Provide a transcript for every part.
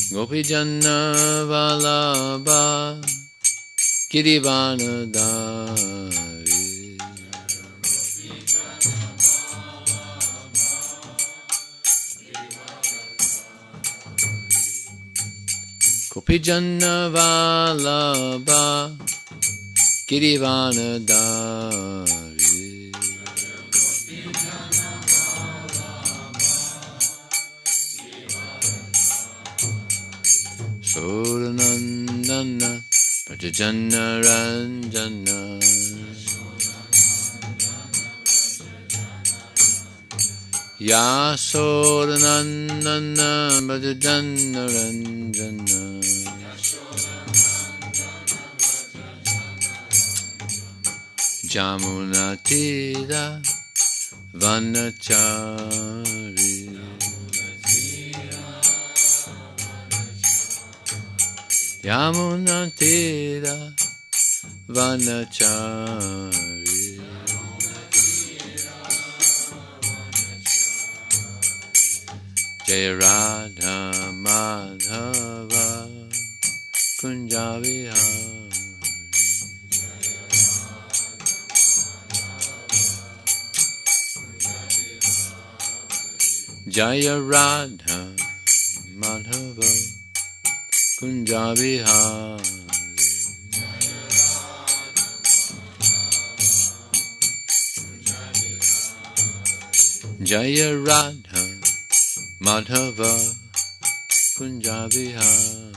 Gopijanna Vallabha Girivanadari Gopijanna Vallabha Girivanadari Sodanandana Prajajanna Ranjana Yasodanandana Prajajanna Ranjana Jamunatira Vanachari Yamunatira Vanachari Jaya Radha Madhava Kunjavihari Jaya Radha Madhava Kunjavihari Jaya Radha Madhava Kunjavihari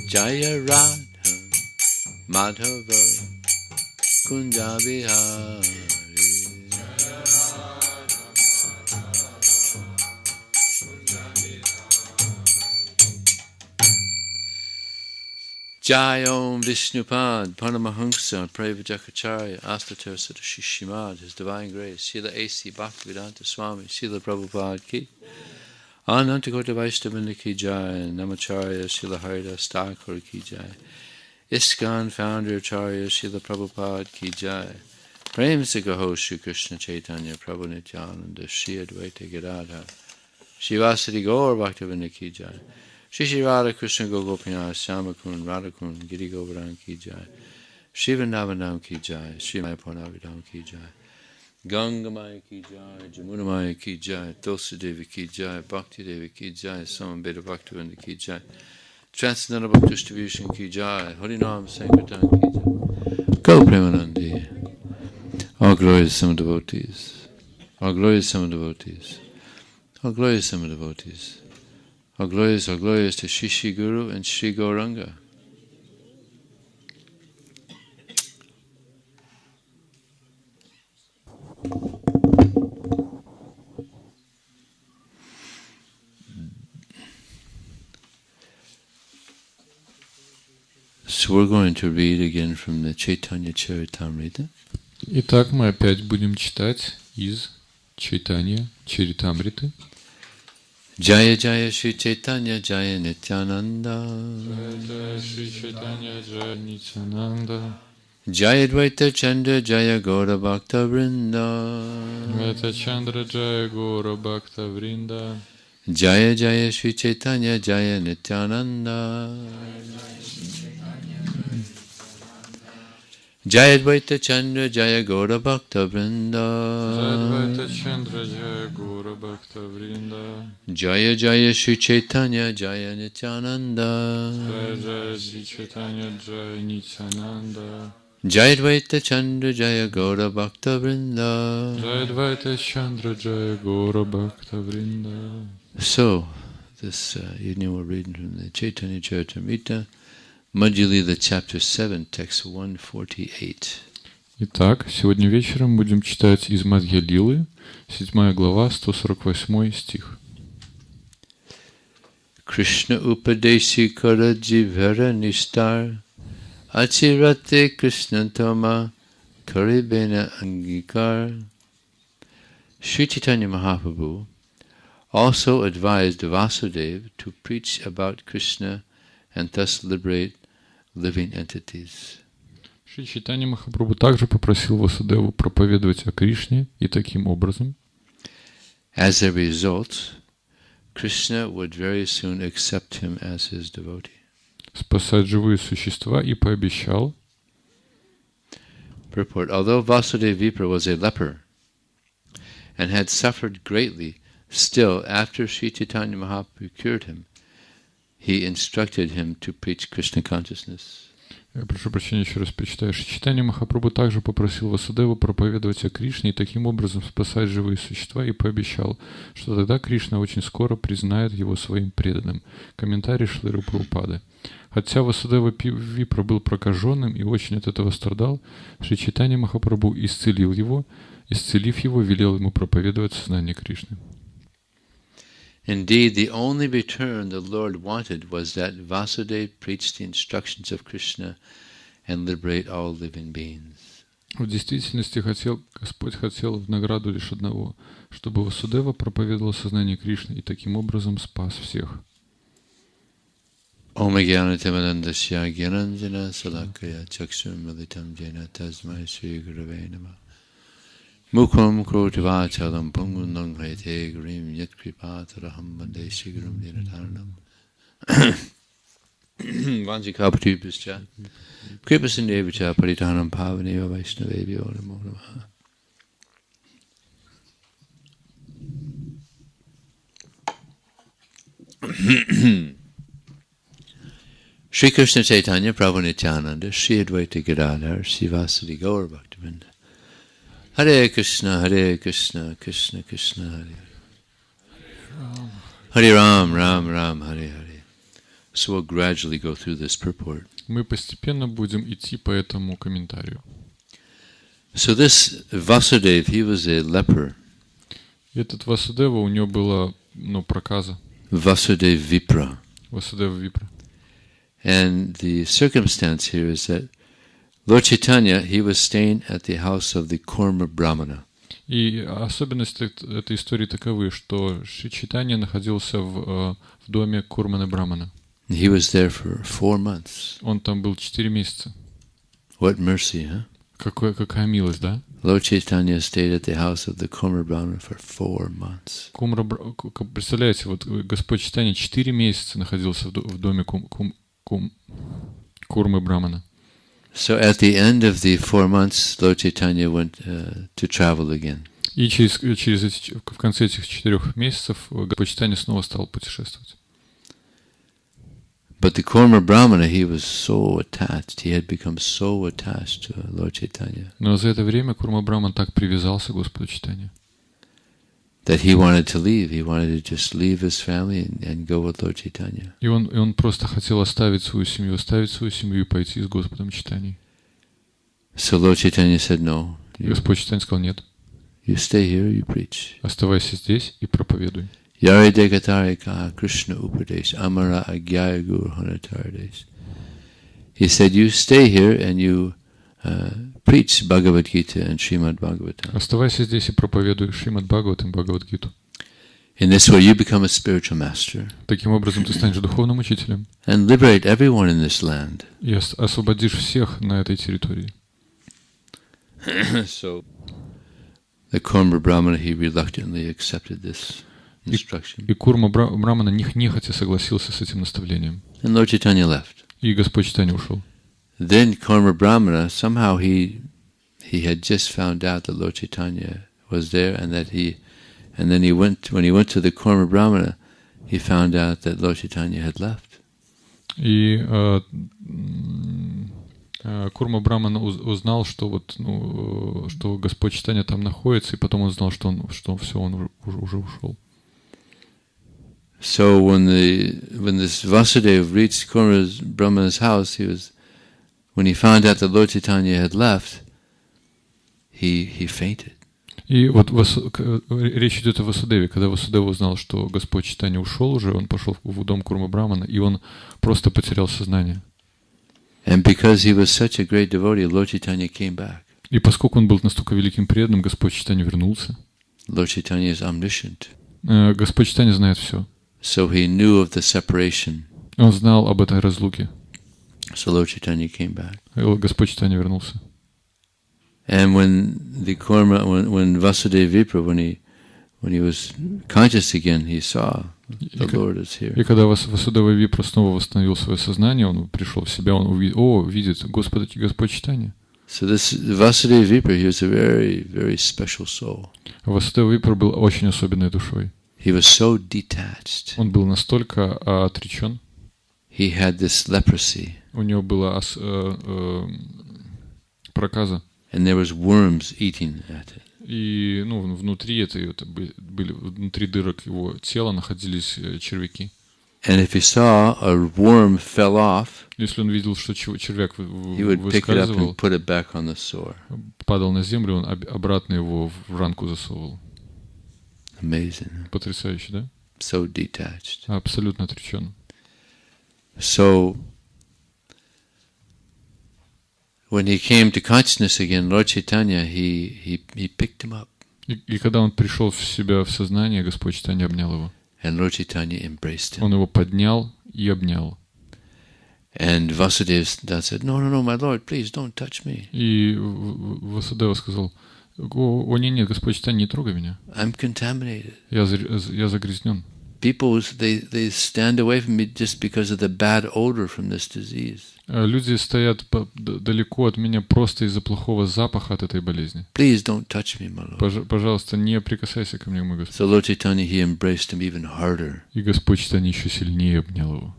Jaya Radha Madhava Kunjavihari Jai Om Vishnupad Paramahamsa Pravajakacharya Astatir Sadashishimad His Divine Grace Srila A.C. Bhaktivedanta Swami Srila Prabhupada Ki Anantakota Vaishnavinda Ki Jai Namacharya Srila Haridas Thakur Ki Jai ISKCON Founder Acharya Srila Prabhupada Ki Jai Prem Sikaho Shri Krishna Chaitanya Prabhu Nityananda Shri Advaita Gadadhar Shivasati Gaur Bhaktivedanta Ki Jai Shri Shri Radha Krishna Gopinath Shyamakun Radhakun Giri Govardhan Ki Jai Shri Vrindavanam Ki Jai Shri Mayapurnavidam Ki Jai Gangamaya Ki Jai Jamunamaya Ki Jai Tulsi Devi Ki Jai Bhakti Devi Ki Jai Samambeta Bhaktivedanta Ki Jai Transcendental Bhakti Distribution Ki Jai Harinam Sankirtane Ki Jai Go Premanandi All glorious summer devotees All glorious summer devotees All glorious summer devotees All glorious to Shri Shri Guru and Shri Gauranga. So we're going to read again from the Chaitanya Charitamrita. Итак, мы опять будем читать из Чайтанья Чаритамриты. Jaya Jaya Shri Chaitanya Jaya Nityananda Jaya Shri Chaitanya Jaya Nityananda Jaya Dvaita Chandra Jaya Gaura Bhakta Vrinda Dvaita Chandra Jaya Gaura Bhakta Vrinda Jaya Jaya Shri Chaitanya Jaya Nityananda Jaya Dvaita Chandra Jaya Gaura Bhakta Vrinda Jaya Dvaita Chandra Jaya Gaura Bhakta Vrinda Jaya Jaya Shri Chaitanya Jaya Nityananda Jaya Jaya Shri Chaitanya Jaya Nityananda Jaya Dvaita Chandra Jaya Gaura Bhakta Vrinda Jaya Dvaita Chandra Jaya Gaura Bhakta Vrinda. So, this evening we're reading from the Chaitanya Charitamrita, Madhya Lila, Chapter 7, Text 148. Итак, сегодня вечером будем читать из Мадхья-лилы, 7 глава, 148 стих. Krishna Upadeshi Kara Jivhara Nishtar Achirate Krishna Tama Karibena Angikar. Sri Chaitanya Mahaprabhu also advised Vasudeva to preach about Krishna and thus liberate living entities. Шри Чайтанья Махапрабху также попросил Васудеву проповедовать о Кришне, и таким образом, as a result, Krishna would very soon accept him as his devotee. спасать живые существа, и пообещал. Purport: although Vasudeva Vipra was a leper and had suffered greatly, still, after Sri Chaitanya Mahaprabhu cured him, he instructed him to preach Krishna consciousness. Я прошу прощения, еще раз прочитаю. Шри Чайтанья Махапрабху также попросил Васудеву проповедовать о Кришне и таким образом спасать живые существа, и пообещал, что тогда Кришна очень скоро признает его своим преданным. Комментарий Шрилы Прабхупады. Хотя Васудева Випра был прокаженным и очень от этого страдал, Шри Чайтанья Махапрабху исцелив его, велел ему проповедовать сознание Кришны. Indeed, the only return the Lord wanted was that Vasudeva preach the instructions of Krishna and liberate all living beings. В действительности Господь хотел в награду лишь одного, чтобы Васудева проповедовал сознание Кришны и таким образом спас всех. Om Gyanatimadandasya Gyananjana Salakaya Chakshur Militam Jena Tasmai Sri Gurave Namah Mukham Krotivachalam Pungunang Haite Grim Yat Kripataraham Bande Shigurum Dinataranam Vanjikapatipuscha Kripasindevicha Paritanam Pavaneva Vaishnavebhyo Namo Namaha. Shri Krishna Chaitanya Prabhu Nityananda Shri Advaita Gadadhar Shri Vasudeva Gaur Bhaktivinoda Hare Krishna Krishna Krishna Hare Hare Ram Ram Ram Hare Hare. So we'll gradually go through this purport. Мы постепенно будем идти по этому комментарию. So this Vasudeva, he was a leper. Этот Васудева, у него была, проказа. Vasudeva Vipra. Васудева Випра. And the circumstance here is that Lord Chaitanya, he was staying at the house of the Kurma Brahmana. И особенность этой истории таковы, что Шри Чайтанья находился в доме Курмана Брамана. He was there for 4 months. Он там был 4 месяца. What mercy, huh? Какая милость, да? Lord Chaitanya stayed at the house of the Kurma Brahmana for 4 months. Представляете, вот Господь Чайтанья 4 месяца находился в доме Курмы Брамана. So at the end of the 4 months, Lord Chaitanya went to travel again. И в конце этих 4 месяцев Господь Чайтанья снова стал путешествовать. But the Kurma Brahmana, he was so attached. He had become so attached to Lord Chaitanya. Но за это время Курма Браман так привязался к Господу Чайтанье, that he wanted to leave. He wanted to just leave his family and go with Lord Chaitanya. И он просто хотел оставить свою семью и пойти с Господом Чайтаньей. So Lord Chaitanya said, no. Господь Чайтанья сказал, нет. You stay here, you preach. Оставайся здесь и проповедуй. Yare Degatarika Krishna Upadesh Amara Agyaya Guru Hanatardesh. He said, you stay here and you preach Bhagavad Gita and Srimad Bhagavatam. Оставайся здесь и проповедуй Шримад Бхагаватам и Бхагавад-гиту. In this way you become a spiritual master. Таким образом ты станешь духовным учителем. And liberate everyone in this land. И освободишь всех на этой территории. So the Kurma Brahmana, he reluctantly accepted this instruction. И Курма Брамана нехотя согласился с этим наставлением. And Lord Chaitanya left. И Господь Чайтанья ушел. Then Kurma Brahmana, somehow he had just found out that Lord Chaitanya was there, and then when he went to the Kurma Brahmana, he found out that Lord Chaitanya had left. И Курма Браман узнал, что что Господь Чайтанья там находится, и потом он узнал, что он уже ушел. So when this Vasudeva reached Kurma Brahmana's house, when he found out that Lord Chaitanya had left, he fainted. И вот речь идет о Васудеве. Когда Васудева узнал, что Господь Чайтанья ушел уже, он пошел в дом Курмы Брамана, и он просто потерял сознание. And because he was such a great devotee, Lord Chaitanya came back. И поскольку он был настолько великим преданным, Господь Чайтанья вернулся. Lord Chaitanya is omniscient. Господь Чайтанья знает все. So he knew of the separation. Он знал об этой разлуке. So Lord Chaitanya came back. Господь Чайтанья вернулся. And when Vasudeva Vipra, when he was conscious again, he saw the Lord is here. И когда Васудева Випра снова восстановил свое сознание, он пришел в себя, он видит Господь Чайтанья. So this Vasudeva Vipra, he was a very, very special soul. Васудева Випра был очень особенной душой. He was so detached. Он был настолько отречен. He had this leprosy. У него была проказа. And there was worms eating at it. И внутри были внутри дырок его тела находились червяки. And if he saw a worm fell off, если он видел, что червяк he would pick it up and put it back on the sore. Падал на землю, он обратно его в ранку засовывал. Amazing. Потрясающе, да? So detached. Абсолютно отречен. So when he came to consciousness again, Lord Chaitanya, he picked him up. И когда он пришел в себя в сознание, Господь Чайтанья обнял его. And Lord Chaitanya embraced him. Он его поднял и обнял. And Vasudeva said, "No, my Lord, please don't touch me." И Васудева сказал: "О, нет, Господь Чайтанья, не трогай меня. I'm contaminated. Я загрязнен." People, they stand away from me just because of the bad odor from this disease. Люди стоят далеко от меня просто из-за плохого запаха от этой болезни. Please don't touch me, my Lord. Пожалуйста, не прикасайся ко мне, мой Господь. So Lord Chaitanya, he embraced him even harder. И Господь Чайтанья еще сильнее обнял его.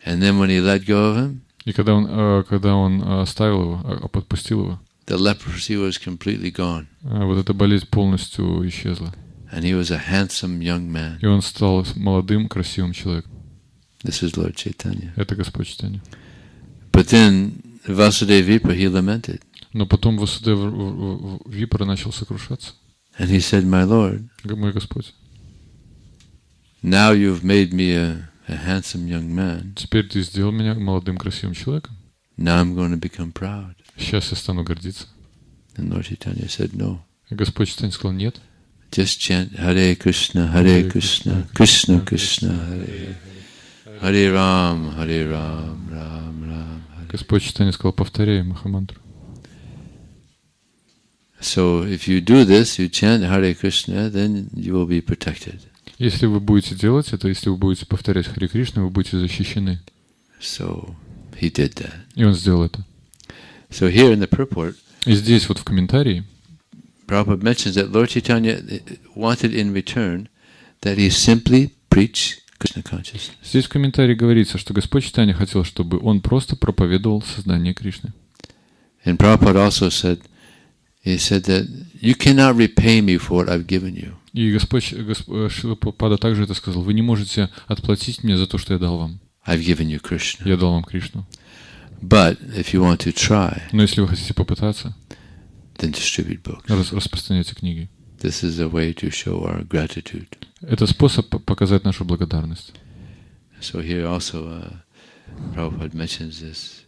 And then when he let go of him, и когда он оставил его, подпустил его, the leprosy was completely gone. Вот эта болезнь полностью исчезла. And he was a handsome young man. И он стал молодым, красивым человеком. This is Lord Chaitanya. Это Господь Чайтанья. But then Vasudeva Vipra, he lamented. Но потом Васудева Випра начал сокрушаться. And he said, "My Lord, мой Господь, now you've made me a handsome young man. Теперь ты сделал меня молодым, красивым человеком. Now I'm going to become proud." Сейчас я стану гордиться. And Lord Chaitanya said, "No." И Господь Чайтанья сказал: "Нет. Just chant Hare Krishna, Krishna Krishna, Hare Ram, Ram Ram. Господь Чайтанья сказал: "Повторяй Махамантру." So if you do this, you chant Hare Krishna, then you will be protected. Если вы будете делать это, если вы будете повторять Харе Кришна, вы будете защищены. So he did that. И он сделал это. So here in the purport, и здесь вот в комментарии Prabhupada mentions that Lord Chaitanya wanted in return that he simply preach Krishna consciousness. Здесь в комментарии говорится, что Господь Чайтанья хотел, чтобы он просто проповедовал сознание Кришны. And Prabhupada also said, he said that you cannot repay me for what I've given you. И Господь Шрила Прабхупада также это сказал: вы не можете отплатить мне за то, что я дал вам. I've given you Krishna. Я дал вам Кришну. But if you want to try, но если вы хотите попытаться, then distribute books. Распространяйте книги. This is a way to show our gratitude. Это способ показать нашу благодарность. So here also Prabhupada mentions this.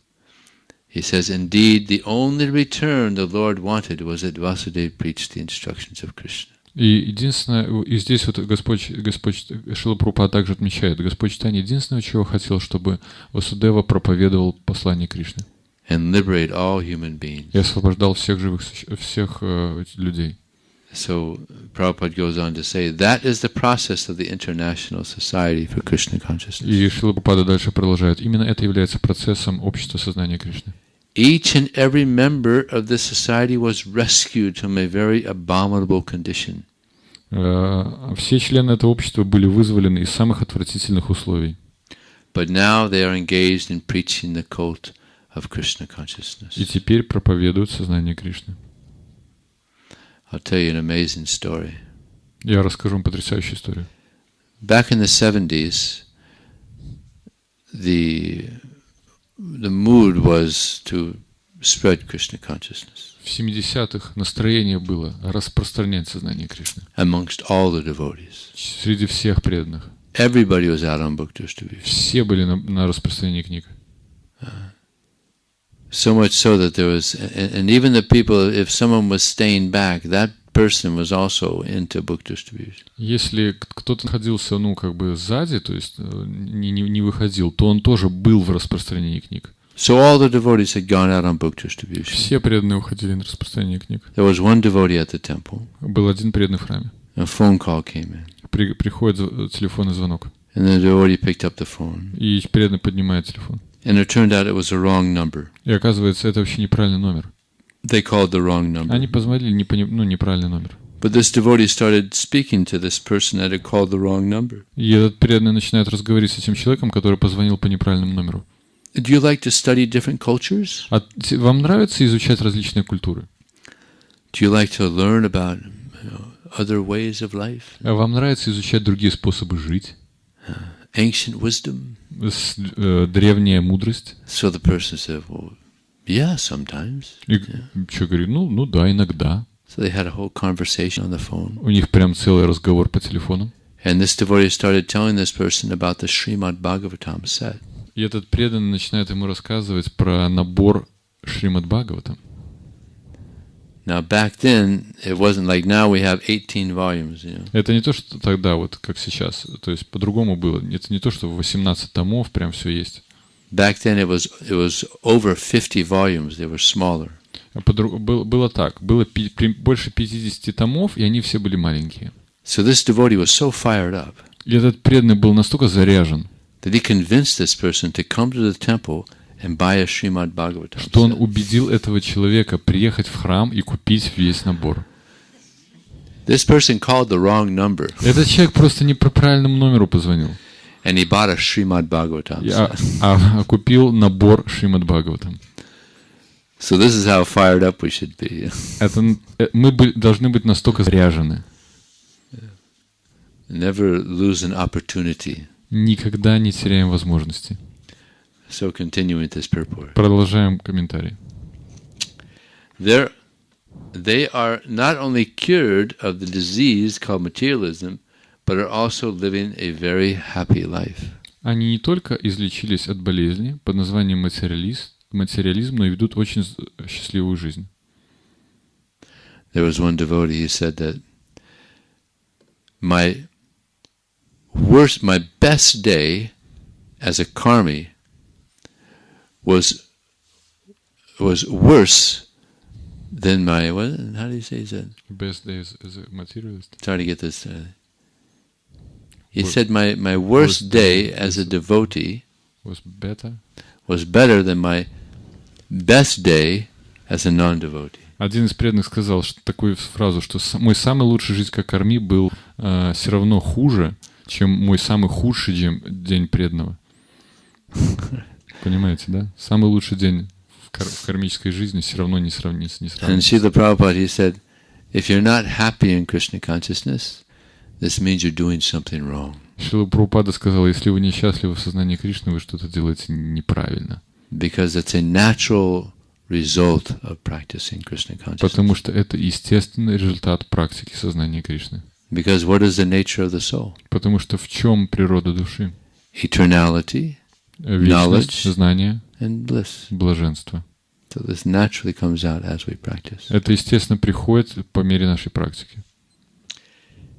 He says, "Indeed, the only return the Lord wanted was that Vasudeva preached the instructions of Krishna." И единственное, и здесь вот Господь Шрила Прабхупада также отмечает, Господь Чайтанья единственное, чего хотел, чтобы Васудева проповедовал послание Кришны. And liberate all human beings. И освобождал всех людей. So Prabhupada goes on to say that is the process of the International Society for Krishna Consciousness. И Шрила Прабхупада дальше продолжает. Именно это является процессом общества сознания Кришны. Each and every member of this society was rescued from a very abominable condition. Все члены этого общества были вызволены из самых отвратительных условий. But now they are engaged in preaching the cult of Krishna consciousness. И теперь проповедуют сознание Кришны. I'll tell you an amazing story. Я расскажу вам потрясающую историю. Back in the 70s, the mood was to spread Krishna consciousness. В 70-х настроение было распространять сознание Кришны. Amongst all the devotees. Среди всех преданных. Everybody was out on book distribution. Все были на распространении книг. So much so that there was, and even the people, if someone was staying back, that person was also into book distribution. Если кто-то находился, сзади, то есть не выходил, то он тоже был в распространении книг. So all the devotees had gone out on book distribution. Все преданные уходили на распространение книг. There was one devotee at the temple. Был один преданный в храме. A phone call came in. Приходит телефонный звонок. And the devotee picked up the phone. И преданный поднимает телефон. And it turned out it was a wrong number. И оказывается, это вообще неправильный номер. They called the wrong number. Они позвонили неправильный номер. But this devotee started speaking to this person that had called the wrong number. И этот преданный начинает разговаривать с этим человеком, который позвонил по неправильному номеру. Do you like to study different cultures? Вам нравится изучать различные культуры? Do you like to learn about other ways of life? Вам нравится изучать другие способы жить? Ancient wisdom? Древняя мудрость? So the person said, well, yeah, sometimes. И человек говорит, ну да, иногда. So they had a whole conversation on the phone. У них прям целый разговор по телефону. And this devotee started telling this person about the Srimad Bhagavatam set. И этот преданный начинает ему рассказывать про набор Шримад Бхагаватам. Now back then, it wasn't like now we have 18 volumes. Это не то, что тогда, вот как сейчас. То есть по-другому было. Это не то, что 18 томов прям все есть. Back then it was over 50 volumes. They were smaller. Было так. Было больше 50 томов, и они все были маленькие. So this devotee was so fired up. И этот преданный был настолько заряжен, that he convinced this person to come to the temple and buy a Srimad Bhagavatam. Что он убедил этого человека приехать в храм и купить весь набор. This person called the wrong number. Этот человек просто не по правильному номеру позвонил. And he bought a Srimad Bhagavatam. А купил набор Шримад Бхагаватам. So this is how fired up we should be. Мы должны быть настолько заряжены. Never lose an opportunity. Никогда не теряем возможности. So continuing this purport. Продолжаем комментарий. They are not only cured of the disease called materialism, but are also living a very happy life. Они не только излечились от болезни под названием материализм, но и ведут очень счастливую жизнь. There was one devotee who said that my best day as a karmi was worse than my, how do you say that? Best day as a materialist. Trying to get this. He said my worst day as a devotee was better than my best day as a non-devotee. Один из преданных сказал такую фразу, что мой самый лучший жизнь как карми был все равно хуже, чем мой самый худший день преданного. Понимаете, да? Самый лучший день в кармической жизни все равно не сравнится. And Шрила Прабхупада, he said, if you're not happy in Krishna consciousness, this means you're doing something wrong. Шрила Прабхупада сказал, если вы несчастливы в сознании Кришны, вы что-то делаете неправильно. Because it's a natural result of practicing Krishna consciousness. Потому что это естественный результат практики сознания Кришны. Because what is the nature of the soul? Потому что в чем природа души? Eternality, вечность, знание, and bliss. Блаженство. So this naturally comes out as we practice. Это естественно приходит по мере нашей практики.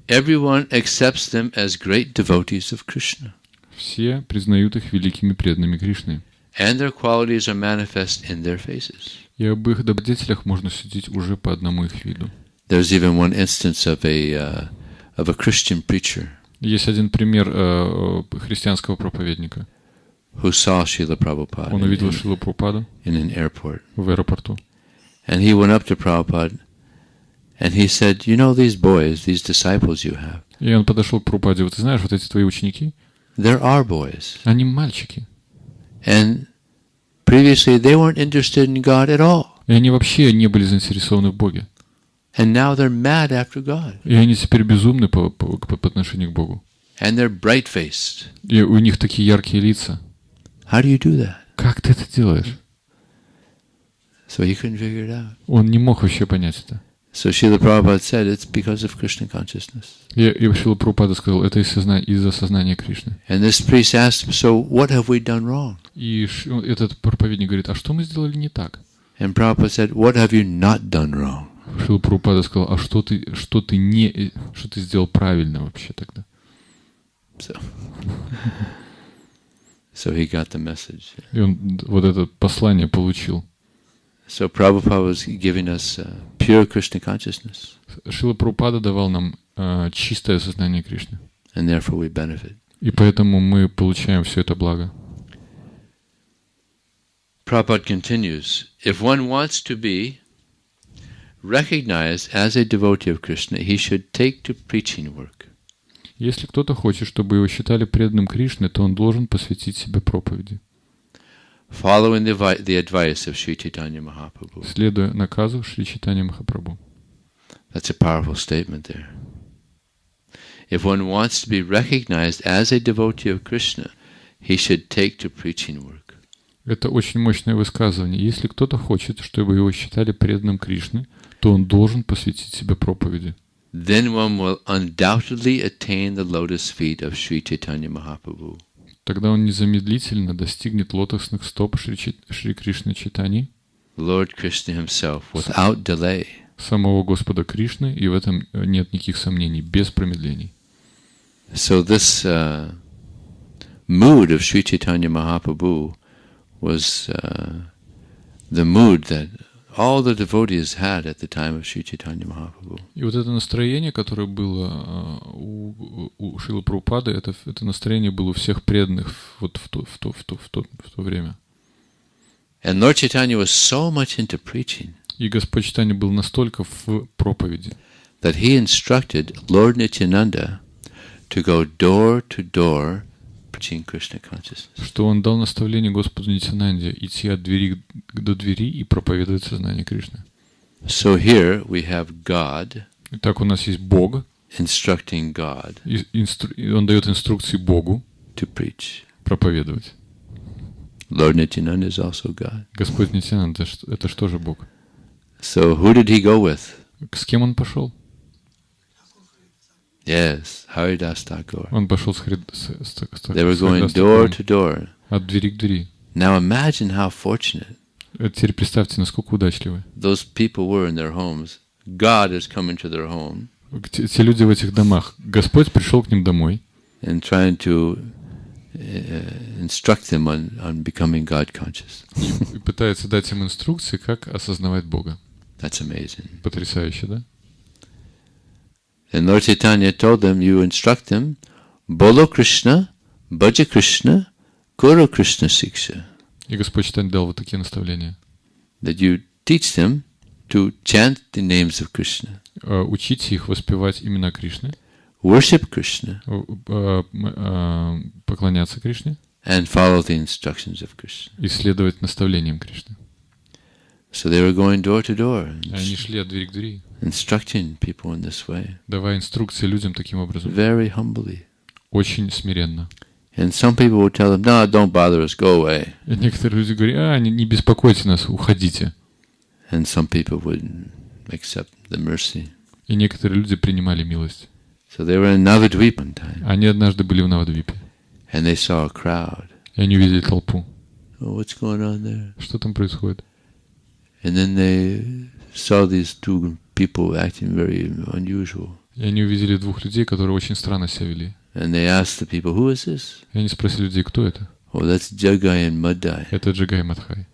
Everyone accepts them as great devotees of Krishna. Все признают их великими преданными Кришны. And their qualities are manifest in their faces. И об их добродетелях можно судить уже по одному их виду. There's even one instance of a Christian preacher. Есть один пример христианского проповедника. Who saw Шрила Prabhupada. Он увидел Шрилу Прабхупаду in an airport. В аэропорту. And he went up to Prabhupada and he said, "You know these boys, these disciples you have." И он подошел к Прабхупаде. Вот ты знаешь, вот эти твои ученики? There are boys. Они мальчики. And previously they weren't interested in God at all. И они вообще не были заинтересованы в Боге. And now they're mad after God. И они теперь безумны по отношению к Богу. And they're bright-faced. И у них такие яркие лица. How do you do that? Как ты это делаешь? So he couldn't figure it out. Он не мог вообще понять это. So Srila Prabhupada said it's because of Krishna consciousness. И Шрила Прабхупада сказал, это из-за сознания Кришны. And this priest asked him, so what have we done wrong? И этот проповедник говорит, а что мы сделали не так? And Prabhupada said, what have you not done wrong? Шрила Прабхупада сказал, а что ты сделал правильно вообще тогда? So he got the message. И он вот это послание получил. So Prabhupada was giving us pure Krishna consciousness. Шрила Прабхупада давал нам чистое сознание Кришны. And therefore we benefit. И поэтому мы получаем все это благо. Prabhupada continues, if one wants to be recognized as a devotee of Krishna, he should take to preaching work. Если кто-то хочет, чтобы его считали преданным Кришне, то он должен посвятить себя проповеди. Following the advice of Sri Chaitanya Mahaprabhu. Следуя наказу Шри Чайтаньи Махапрабху. That's a powerful statement there. If one wants to be recognized as a devotee of Krishna, he should take to preaching work. Это очень мощное высказывание. Если кто-то хочет, чтобы его считали преданным Кришне, то он должен посвятить себя проповеди. Then one will undoubtedly attain the lotus feet of Sri Chaitanya Mahaprabhu. Тогда он незамедлительно достигнет лотосных стоп Шри Кришны Чайтаньи, Lord Krishna himself, without delay. Самого Господа Кришны, и в этом нет никаких сомнений, без промедлений. So this mood of Sri Chaitanya Mahaprabhu was the mood that all the devotees had at the time of Sri Chaitanya Mahaprabhu. И вот это настроение, которое было у Шрилы Прабхупады, это настроение было у всех преданных вот в то время. And Lord Chaitanya was so much into preaching. И Господь Чайтанья был настолько в проповеди, that he instructed Lord Nityananda to go door to door preaching Krishna consciousness. Что он дал наставление Господу Нитьянанде идти от двери до двери и проповедовать сознание Кришны. So here we have God. Итак, у нас есть Бог, instructing God. Он дает инструкции Богу to preach. Проповедовать. Lord Nityananda is also God. Господь Нитьянанда — это что же Бог? So who did he go with? С кем он пошел? Yes, Haridas Thakur. Он пошел с They were going door to door. От двери к двери. Now imagine how fortunate. Теперь представьте, насколько удачливы. Those people were in their homes. God is coming to their home. Те люди в этих домах. Господь пришел к ним домой. And trying to instruct them on becoming God conscious. И пытается дать им инструкции, как осознавать Бога. That's amazing. Потрясающе, да? And Lord Chaitanya told them, you instruct them, Bolo Krishna, Bhaja Krishna, Kuru Krishna Siksha. И Господь Чайтанья дал вот такие наставления. That you teach them to chant the names of Krishna. Учите их воспевать имена Кришны. Worship Krishna. Поклоняться Кришне. And follow the instructions of Krishna. И следовать наставлениям Кришны. So they were going door to door. Они шли от двери к двери. Instructing people in this way. Давая инструкции людям таким образом. Very humbly. Очень смиренно. And some people would tell them, no, don't bother us, go away. И некоторые люди говорят, не беспокойте нас, уходите. And some people would accept the mercy. И некоторые люди принимали милость. So they were in Navadvip one time. Они однажды были в Навадвипе. And they saw a crowd. И они увидели толпу. Oh, what's going on there? Что там происходит? And then they saw these two people acting very unusual. И они увидели двух людей, которые очень странно себя вели. And they asked the people, who is this? И они спросили людей, кто это? Oh, that's Jagai and Madai. Это Джагай и Мадхай.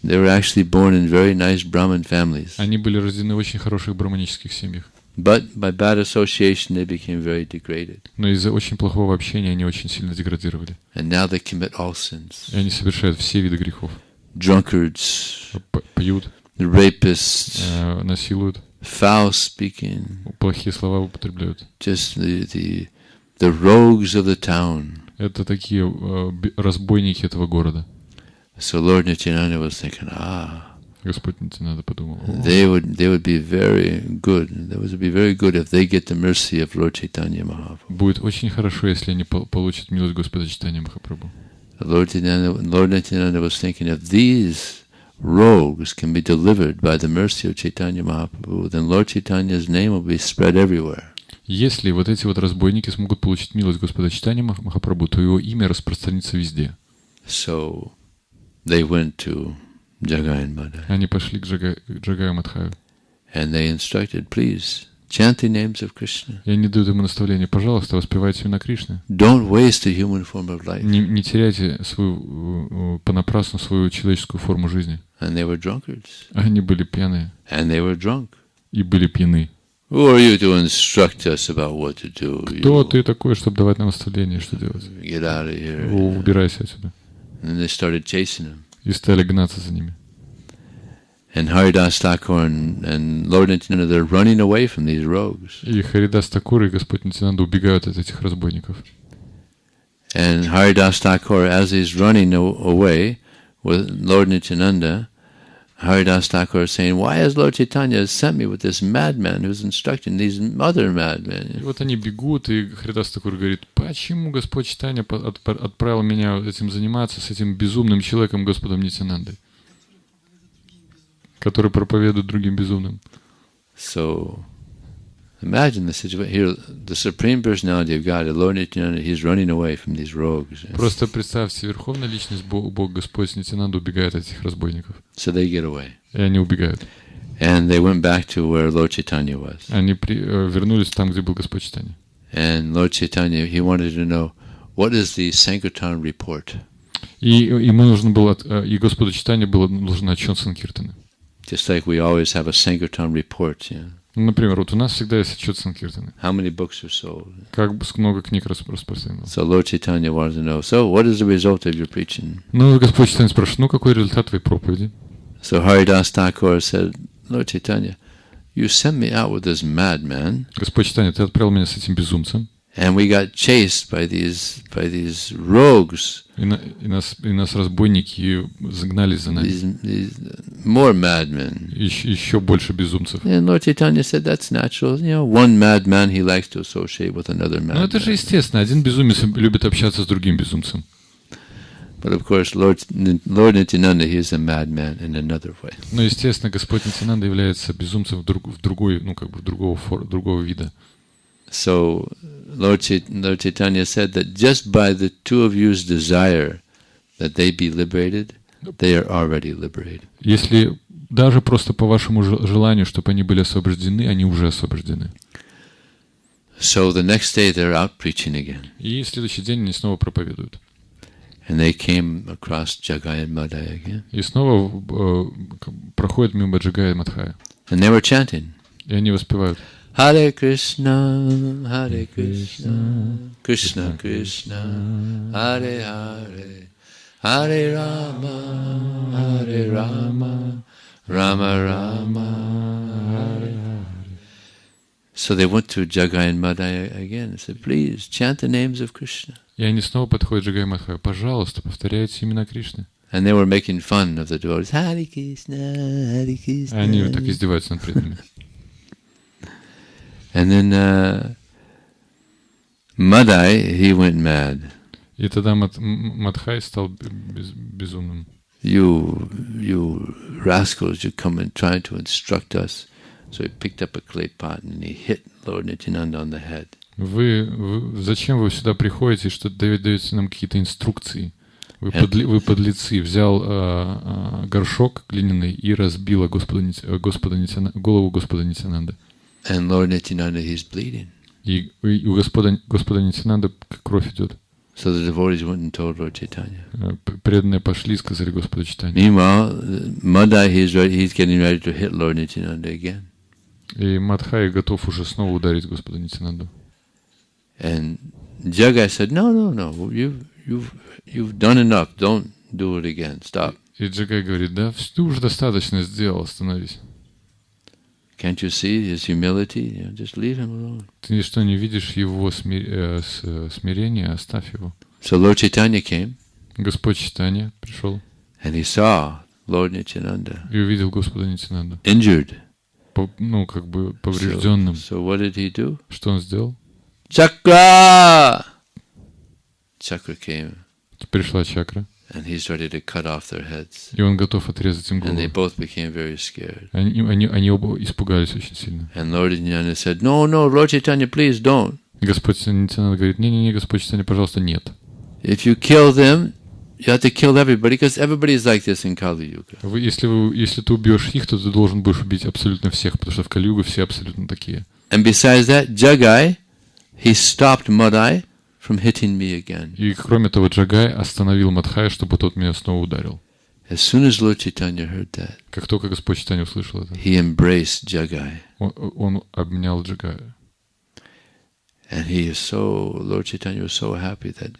They were actually born in very nice Brahmin families. Они были рождены в очень хороших браманических семьях. But by bad association, they became very degraded. Но из-за очень плохого общения они очень сильно деградировали. And now they commit all sins. И они совершают все виды грехов. Drunkards, Пьют, rapists, насилуют, foul speaking, плохие слова употребляют. just the rogues of the town. Это такие разбойники этого города. So Lord Nityananda was thinking, Господь Нитьянанда подумал, they would be very good. That would be very good if they get the mercy of Lord Chaitanya Mahaprabhu. будет очень хорошо, если они получат милость Господа Чайтаньи Махапрабху. Lord Nityananda was thinking, if these rogues can be delivered by the mercy of Chaitanya Mahaprabhu, then Lord Chaitanya's name will be spread everywhere. Если вот эти вот разбойники смогут получить милость Господа Чайтаньи Махапрабху, то его имя распространится везде. So they went to Jagai and Madhai. Они пошли к Джагаю Мадхаю. And they instructed, please Chant the names of Krishna. И они дают ему наставление: пожалуйста, воспевайте имена Кришны. Don't waste the human form of life. Не теряйте понапрасну свою человеческую форму жизни. And they were drunkards. Они были пьяные. And they were drunk. И были пьяны. Who are you to instruct us about what to do? Кто ты такой, чтобы давать нам наставление, что делать? Get out of here. Убирайся отсюда. And they started chasing him. И стали гнаться за ними. And Haridas Thakur and Lord Nityananda, they're running away from these rogues. И Харидас Такур и Господь Нитянанда убегают от этих разбойников. And Haridas Thakur, as he's running away with Lord Nityananda, Haridas Thakur is saying, why has Lord Chaitanya sent me with this madman who's instructing these other madmen? И вот они бегут, и Харидас Такур говорит: почему Господь Чайтанья отправил меня этим заниматься с этим безумным человеком, Господом Нитянандой, который проповедует другим безумным? So, imagine the situation here. The Supreme Personality of God, Lord Nityananda, he's running away from these rogues. Просто представьте, Верховная Личность, Бог Господь Нитянанда убегает от этих разбойников. So they get away. И они убегают. And they went back to where Lord Chaitanya was. Они вернулись там, где был Господь Чайтанья. And Lord Chaitanya, he wanted to know, what is the Sankirtan report? И ему нужно было, и Господу Чайтанье было нужен отчет Санкиртаны. Just like we always have a Sankirtan report, yeah. Например, вот у нас всегда есть отчет Санкиртаны. How many books are sold? Как много книг распространено. So Lord Chaitanya wanted to know, so what is the result of your preaching? Ну, Господь Чайтанья спрашивает: какой результат твоей проповеди? So Haridas Thakur said, Lord Chaitanya, you sent me out with this madman. Господь Чайтанья, ты отправил меня с этим безумцем. And we got chased by these rogues. И нас разбойники загнали за нами. These more madmen. Еще больше безумцев. And Lord Chaitanya said, that's natural. You know, one madman, he likes to associate with another madman. Ну, это же естественно. Один безумец любит общаться с другим безумцем. But of course, Lord Nityananda, he is a madman in another way. Но, естественно, Господь Нитянанда является безумцем в другой, ну, как бы другого вида. So, Lord Chaitanya said that just by the two of you's desire that they be liberated, they are already liberated. Если даже просто по вашему желанию, чтобы они были освобождены, они уже освобождены. So the next day they're out preaching again. И в следующий день они снова проповедуют. And they came across Jagai and Madhya again. И снова проходят мимо Джагая и Мадхая. And they were chanting. И они воспевают: Hare Krishna, Krishna Krishna, Hare Hare, Hare Rama, Rama Rama, Hare Hare. So they went to Jagai and Madhya again and said, please chant the names of Krishna. И они снова подходят к Джагай и Мадхаю: пожалуйста, повторяйте имена Кришны. And they were making fun of the devotees. Hare Krishna, Hare Krishna. Они так издеваются над преданными. And then Madhya, he went mad. И тогда Мадхай стал безумным. You rascals, you come and try to instruct us. So he picked up a clay pot and he hit Lord Nityananda on the head. Зачем вы сюда приходите, что даете нам какие-то инструкции? Вы подлецы. Взял горшок глиняный и разбил голову Господа Нитянанды. And Lord Nityananda, he's bleeding. И у Господа Нитянанды кровь идет. So the devotees went and told Lord Chaitanya. Преданные пошли и сказали Господу Чайтанье. Meanwhile, Madhya, he's getting ready to hit Lord Nityananda again. И Мадхай готов уже снова ударить Господа Нитянанду. And Jagai said, no, you've done enough. Don't do it again. Stop. И Джагай говорит: да, ты уже достаточно сделал, остановись. Can't you see his humility? Just leave him alone. Ты что, не видишь его смирения? Оставь его. So Lord Chaitanya came. Господь Чайтанья пришел. And he saw Lord Nityananda. И увидел Господа Нитянанду. Injured. Ну, как бы поврежденным. So what did he do? Что он сделал? Chakra! Chakra came. Пришла чакра. And he's ready to cut off their heads. И он готов отрезать им And they голову. both became very scared. Они оба испугались очень сильно. And Lord Nityananda said, no, Lord Chaitanya, please don't. И Господь Нитянанда говорит: не, Господь Чайтанья, пожалуйста, нет. If you kill them, you have to kill everybody, because everybody is like this in Kali Yuga. Если ты убьешь их, то ты должен будешь убить абсолютно всех, потому что в Кали-югу все абсолютно такие. And besides that, Jagai, he stopped Madai from hitting me again. И кроме того, Джагай остановил Мадхая, чтобы тот меня снова ударил. As soon as Lord Chaitanya heard that, Как только Господь Чайтанья услышал это, he embraced Jagai. он обнял Джагая. And Lord Chaitanya was so happy that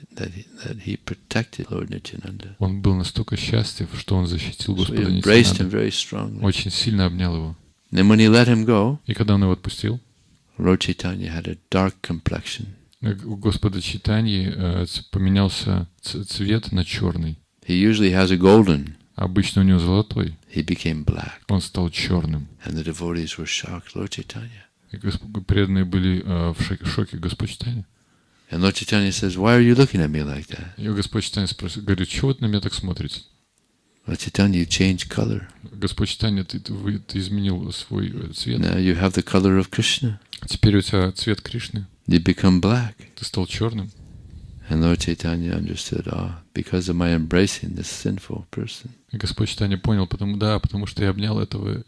he protected Lord Nityananda. Он был настолько счастлив, что он защитил So he Господа embraced him Нитьянанду. very strongly. Очень сильно обнял его. Then when he let him go, И когда он его отпустил, Lord Chaitanya had a dark complexion. у Господа Чайтаньи поменялся цвет на черный. He usually has a golden. Обычно у него золотой. He became black. Он стал черным. And the devotees were shocked. Lord Chaitanya. И преданные были в шоке Господь Чайтанья. And Lord Chaitanya says, why are you looking at me like that? И Господь Чайтанья говорит, чего вы на меня так смотрите? Lord Chaitanya, you changed color. Господь Чайтанья, ты изменил свой цвет. Now you have the color of Krishna. Теперь у тебя цвет Кришны. You become black. Ты стал черным. And Lord Chaitanya understood, because of my embracing this sinful person. И Господь Чайтанья понял, потому что я обнял этого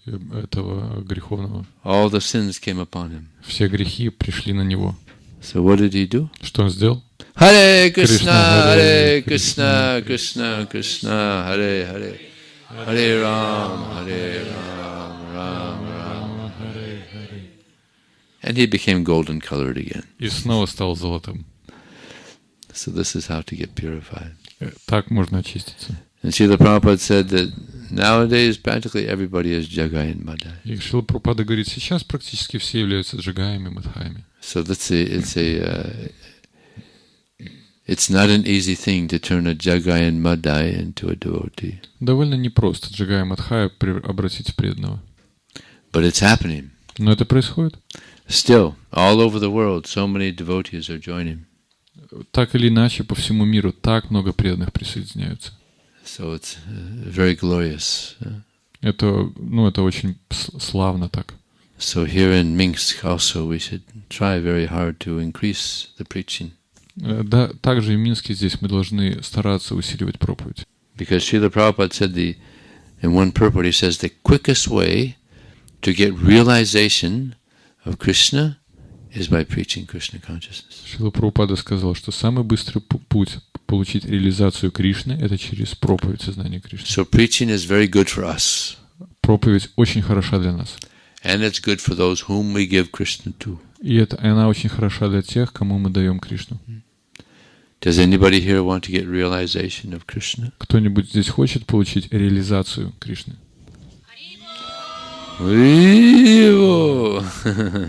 греховного. All the sins came upon him. Все грехи пришли на него. So what did he do? Что он сделал? Hare Krishna, Hare Krishna, Krishna Krishna, Hare Hare, Hare Ram, Ram Ram. And he became golden colored again. И снова стал золотым. So this is how to get purified. Так можно очиститься. And Srila Prabhupada said that nowadays practically everybody is Jagai and Madai. И Шрила Прабхупада говорит, сейчас практически все являются джагаями, мадхаями. So it's not an easy thing to turn a Jagai and Madai into a devotee. Довольно непросто джагая мадхая обратить в преданного. But it's happening. Но это происходит. Still, all over the world, so many devotees are joining. Так или иначе, по всему миру так много преданных присоединяются. So it's very glorious. Это очень славно так. So here in Minsk also we should try very hard to increase the preaching. Да, также и в Минске здесь мы должны стараться усиливать проповедь. Because Srila Prabhupada said in one purport, he says the quickest way to get realization of Krishna is by preaching Krishna consciousness. Шрила Прабхупада сказал, что самый быстрый путь получить реализацию Кришны — это через проповедь сознания Кришны. So preaching is very good for us. Проповедь очень хороша для нас. And it's good for those whom we give Krishna to. И она очень хороша для тех, кому мы даем Кришну. Does anybody here want to get realization of Krishna? Кто-нибудь здесь хочет получить реализацию Кришны?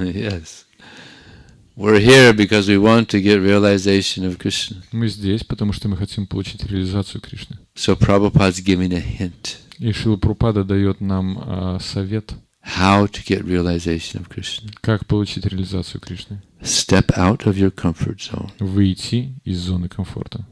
Yes. We're here because we want to get realization of Krishna. Мы здесь, потому что мы хотим получить реализацию Кришны. So Prabhupada's giving a hint. И Шрила Прабхупада дает нам совет, how to get realization of Krishna. Как получить реализацию Кришны? Step out of your comfort zone. Выйти из зоны комфорта.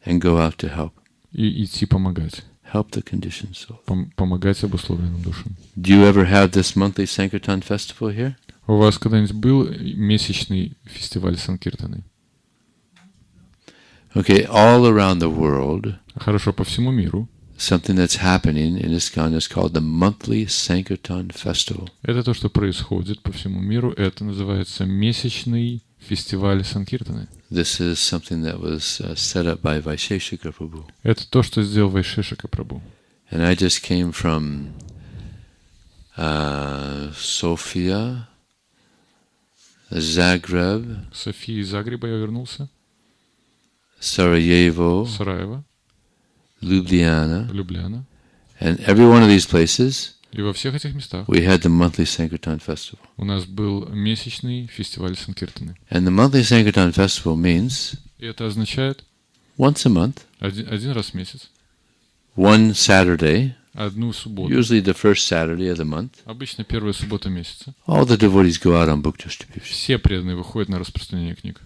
And go out to help. И идти помогать. Help the conditioned soul. Помогать обусловленным душам. Do you ever have this monthly Sankirtan festival here? У вас когда-нибудь был месячный фестиваль Санкиртаны? Okay, all around the world. Хорошо, по всему миру. Something that's happening in ISKCON is called the monthly Sankirtan festival. Это то, что происходит по всему миру. Это называется месячный фестиваль Санкиртаны. This is something that was set up by Vaisheshika Prabhu. Это то, что сделал Вайшешика Прабху. And I just came from Sofia, Zagreb, София из Загреба я вернулся. Sarajevo, Сараево, Ljubljana, Любляна. and every one of these places И во всех этих местах we had the monthly Sankirtan festival. у нас был месячный фестиваль Санкиртаны. And the monthly Sankirtan festival means И это означает once a month, один раз в месяц, one Saturday, одну субботу, usually the first Saturday of the month, обычно первая суббота месяца, all the devotees go out on book distribution. все преданные выходят на распространение книг.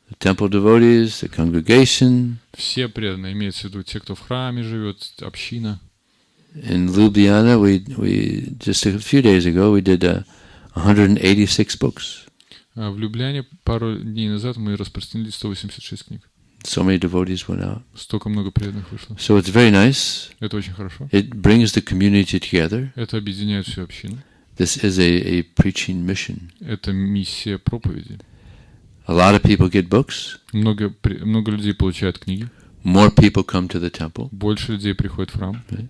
The temple devotees, the congregation. Все преданные, имеется в виду те, кто в храме живет, община. In Ljubljana, we just a few days ago we did 186 books. А в Любляне пару дней назад мы распространили 186 книг. So many devotees went out. Столько много преданных вышло. So it's very nice. Это очень хорошо. It brings the community together. Это объединяет всю общину. This is a preaching mission. Это миссия проповеди. A lot of people get books. Много людей получают книги. More people come to the temple. Больше людей приходит в храм. Right?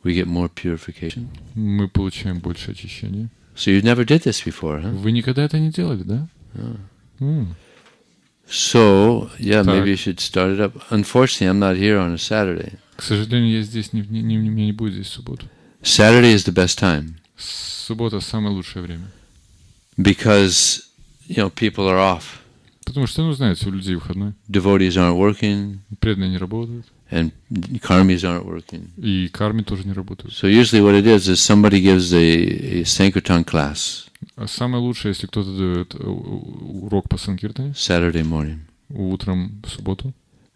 We get more purification. Мы получаем больше очищения. So you never did this before, huh? Вы никогда это не делали, да? So, yeah, Так. maybe you should start it up. Unfortunately, I'm not here on a Saturday. К сожалению, я здесь меня не будет здесь в субботу. Saturday is the best time Суббота самое лучшее время. because, people are off. Потому что, знаете, у людей выходной. Devotees aren't working Преданные не работают. and karmis aren't working. И карми тоже не работают. So usually what it is somebody gives a Sankirtan class А самое лучшее, если кто-то дает урок по санкиртане Saturday morning. утром в субботу.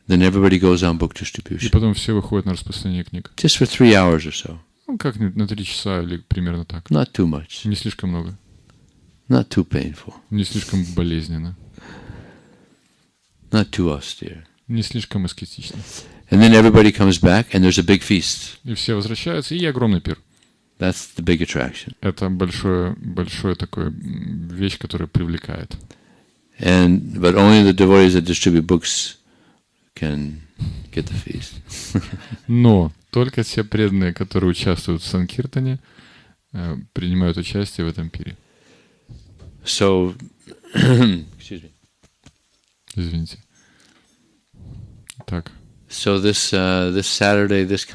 Then everybody goes on book И distribution. потом все выходят на распространение книг. Just for 3 hours or so. Как-нибудь на 3 часа или примерно так. Not too much. Не слишком много. Not too painful. Не слишком болезненно. Not too austere. Не слишком аскетично. And then everybody comes back and there's a big feast. И все возвращаются, и огромный пир. That's the big attraction. Это большое такое вещь, которая привлекает. But only the devotees that distribute books can get the feast. Но только те преданные, которые участвуют в санкиртане, принимают участие в этом пире. So, excuse me. Извините. Так. So this Saturday, this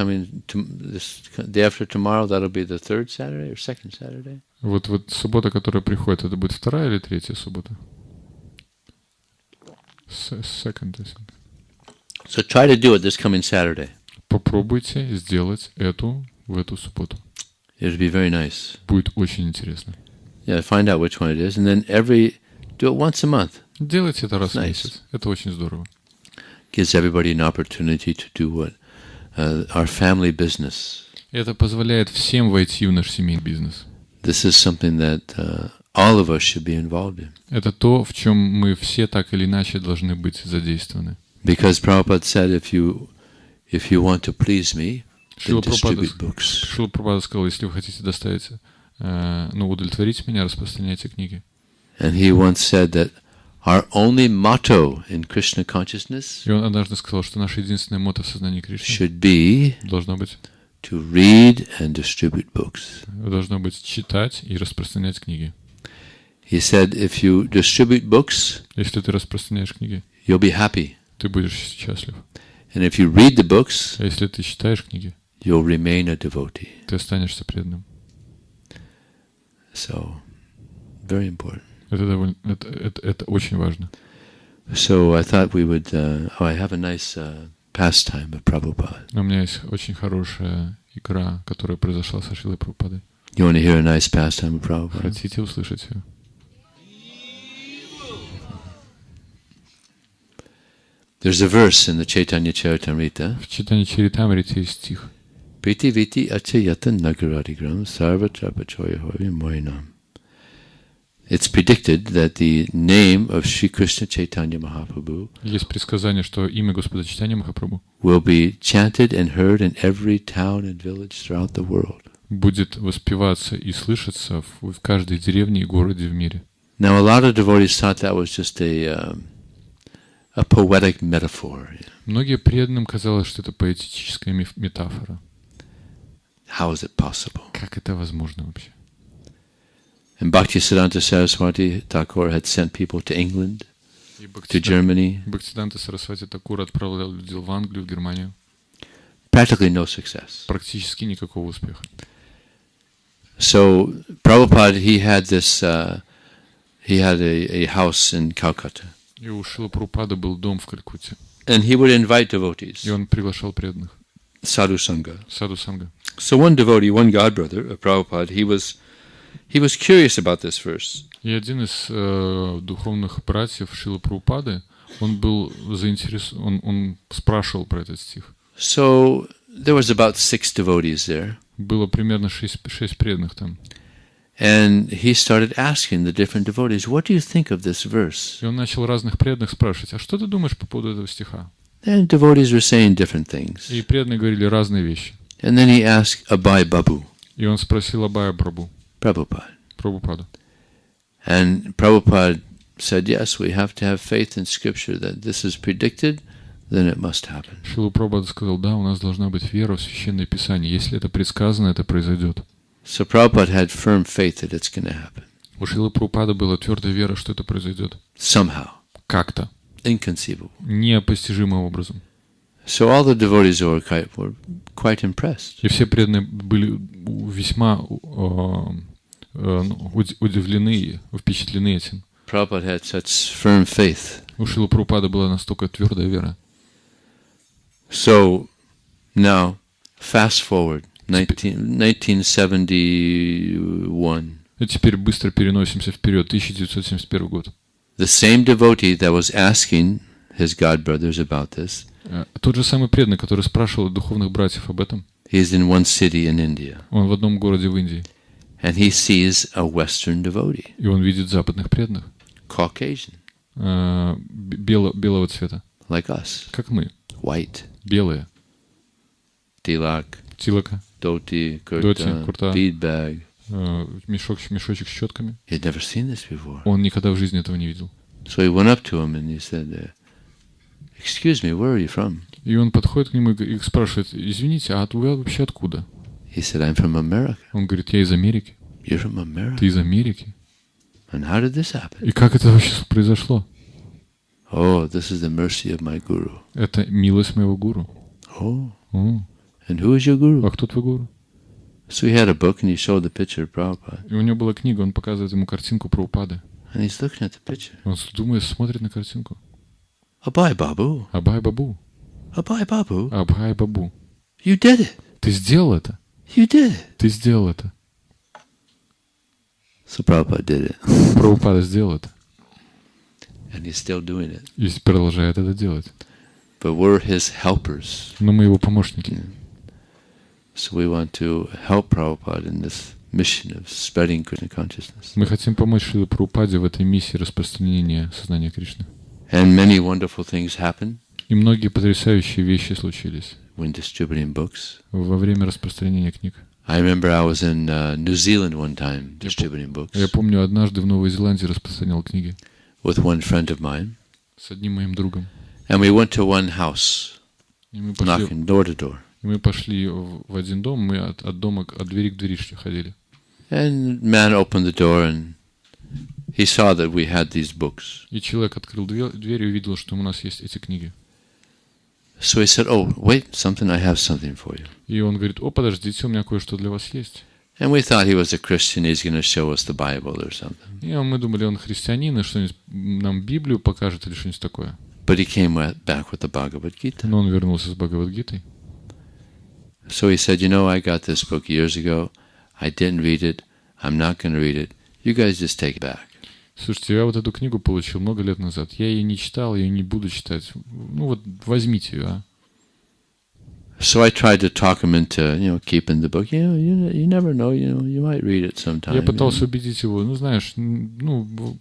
day after tomorrow, that'll be the third Saturday or second Saturday. Вот суббота, которая приходит, это будет вторая или третья суббота? Second, I think. So try to do it this coming Saturday. Попробуйте сделать в эту субботу. It'll be very nice. Будет очень интересно. Yeah, find out which one it is, and then do it once a month. Делайте это раз в Nice. месяц. Это очень здорово. Gives everybody an opportunity to do what our family business. Это позволяет всем войти в наш семейный бизнес. This is something that all of us should be involved in. Это то, в чем мы все так или иначе должны быть задействованы. Because Prabhupada said, if you want to please me, then Шрила distribute books. Прабхупада сказал, если вы хотите удовлетворить меня, распространяйте книги. And he once said that our only motto in Krishna consciousness И он однажды сказал, что наше единственное мото в сознании Кришны should be должно быть читать и распространять книги. He said, if you distribute books, Если ты распространяешь книги, you'll be happy. ты будешь счастлив. And if you read the books, А если ты читаешь книги, you'll remain a devotee. ты останешься преданным. So, very important. Это очень важно. So I thought we would, I have a nice pastime of Prabhupada. У меня есть очень хорошая игра, которая произошла со Шрилой Прабхупадой. You want to hear a nice pastime of Prabhupada? Хотите услышать ее? There's a verse in the Chaitanya Charitamrita. В Чайтанья Чаритамрите есть стих. Priti viti achayatan nagaradigram sarvatra pachoya hovi moinam. It's predicted that the name of Sri Krishna Chaitanya Mahaprabhu Есть предсказание, что имя Господа Чайтаньи Махапрабху will be chanted and heard in every town and village throughout the world. будет воспеваться и слышаться в каждой деревне и городе в мире. Now, a lot of devotees thought that was just a poetic metaphor. Многие преданным казалось, что это поэтическая метафора. How is it possible? Как это возможно вообще? And Bhaktisiddhanta Saraswati Thakur had sent people to England, to Germany. Бхактисиданта Сарасвати Такур отправлял людей в Англию, в Германию. Practically no success. Практически никакого успеха. So Prabhupada, he had a house in Calcutta, И у Шрилы Прабхупады был дом в Калькутте. and he would invite devotees, И он приглашал преданных. sadhu sangha. Саду Санга. So one devotee, one godbrother of Prabhupada, he was curious about this verse. И один из духовных братьев Шрилы Прабхупады, он был заинтересован, он спрашивал про этот стих. So there was about 6 devotees there. Было примерно 6 преданных там. And he started asking the different devotees, what do you think of this verse? И он начал разных преданных спрашивать, а что ты думаешь по поводу этого стиха? And devotees were saying different things. И преданные говорили разные вещи. And then he asked Abai Babu. И он спросил Абая Прабхупаду. And Prabhupada said, yes, we have to have faith in scripture that this is predicted, then it must happen. Шрила Прабхупада сказал, да, у нас должна быть вера в Священное Писание. Если это предсказано, это произойдет. So Prabhupada had firm faith that it's going to happen. У Шрилы Прабхупады была твердая вера, что это произойдет. Somehow. Как-то. Inconceivable. Непостижимым образом. So all the devotees were quite impressed. И все преданные были весьма удивлены, впечатлены этим. Prabhupada had such firm faith. У Шрилы Прабхупады была настолько твердая вера. So now, fast forward, 1971. И теперь быстро переносимся вперед, 1971 год. The same devotee that was asking his god brothers about this. Тот же самый преданный, который спрашивал духовных братьев об этом. He is in one city in India. Он в одном городе в Индии. And he sees a Western devotee. И он видит западных преданных. Caucasian. Белого цвета. Like us. Как мы. White. Белые. Tilaka. Dhoti, kurta, bead bag. Мешочек с щетками. He had never seen this before. Он никогда в жизни этого не видел. So he went up to him and he said, "Excuse me, where are you from?" И он подходит к нему и спрашивает, извините, а вы вообще откуда? He said, "I'm from America." Он говорит, я из Америки. You're from America? Ты из Америки? And how did this happen? И как это вообще произошло? Oh, this is the mercy of my guru. Это милость моего гуру. Oh. And who is your guru? А кто твой гуру? So he had a book and he showed the picture of Prabhupada. И у него была книга, он показывает ему картинку Прабхупады. And he's looking at the picture. Он думает, смотрит на картинку. Abhay Babu. Абхай Бабу. Abhay Babu. Абхай Бабу. You did it. Ты сделал это. You did it. Ты сделал это. So Prabhupada did it. Прабхупада сделал это. And he's still doing it. И продолжает это делать. But we're his helpers. Но мы его помощники. So we want to help Prabhupada in this mission of spreading Krishna consciousness. Мы хотим помочь Шриле Прабхупаде в этой миссии распространения сознания Кришны. And many wonderful things happen. И многие потрясающие вещи случились. When distributing books. Во время распространения книг. I remember I was in New Zealand one time distributing books. Я помню, однажды в Новой Зеландии распространял книги. With one friend of mine. С одним моим другом. And we went to one house. Knocking door to door. И мы пошли в один дом, мы от двери к двери ходили. And man opened the door and he saw that we had these books. И человек открыл дверь и увидел, что у нас есть эти книги. So he said, "Oh, wait, I have something for you." И он говорит, подождите, у меня кое-что для вас есть. And we thought he was a Christian, he's going to show us the Bible or something. И мы думали, он христианин, и что-нибудь нам Библию покажет или что-нибудь такое. But he came back with the Bhagavad Gita. Но он вернулся с Бхагавад-гитой. So he said, I got this book years ago. I didn't read it. I'm not going to read it. You guys just take it back. Слушайте, я вот эту книгу получил много лет назад. Я ее не читал, я ее не буду читать. Возьмите ее, а. So I tried to talk him into, keeping the book. You never know, you might read it sometime. Я пытался убедить его,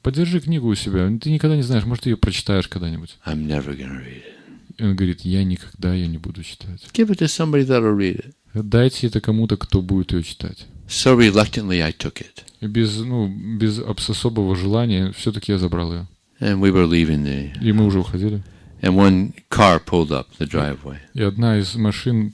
подержи книгу у себя. Ты никогда не знаешь, может, ты ее прочитаешь когда-нибудь. I'm never going to read it. И он говорит, я никогда ее не буду читать. Give it to somebody that'll read it. Дайте это кому-то, кто будет ее читать. So reluctantly I took it. И без особого желания все-таки я забрал ее. And we were leaving И мы уже уходили. And one car pulled up the driveway. И одна из машин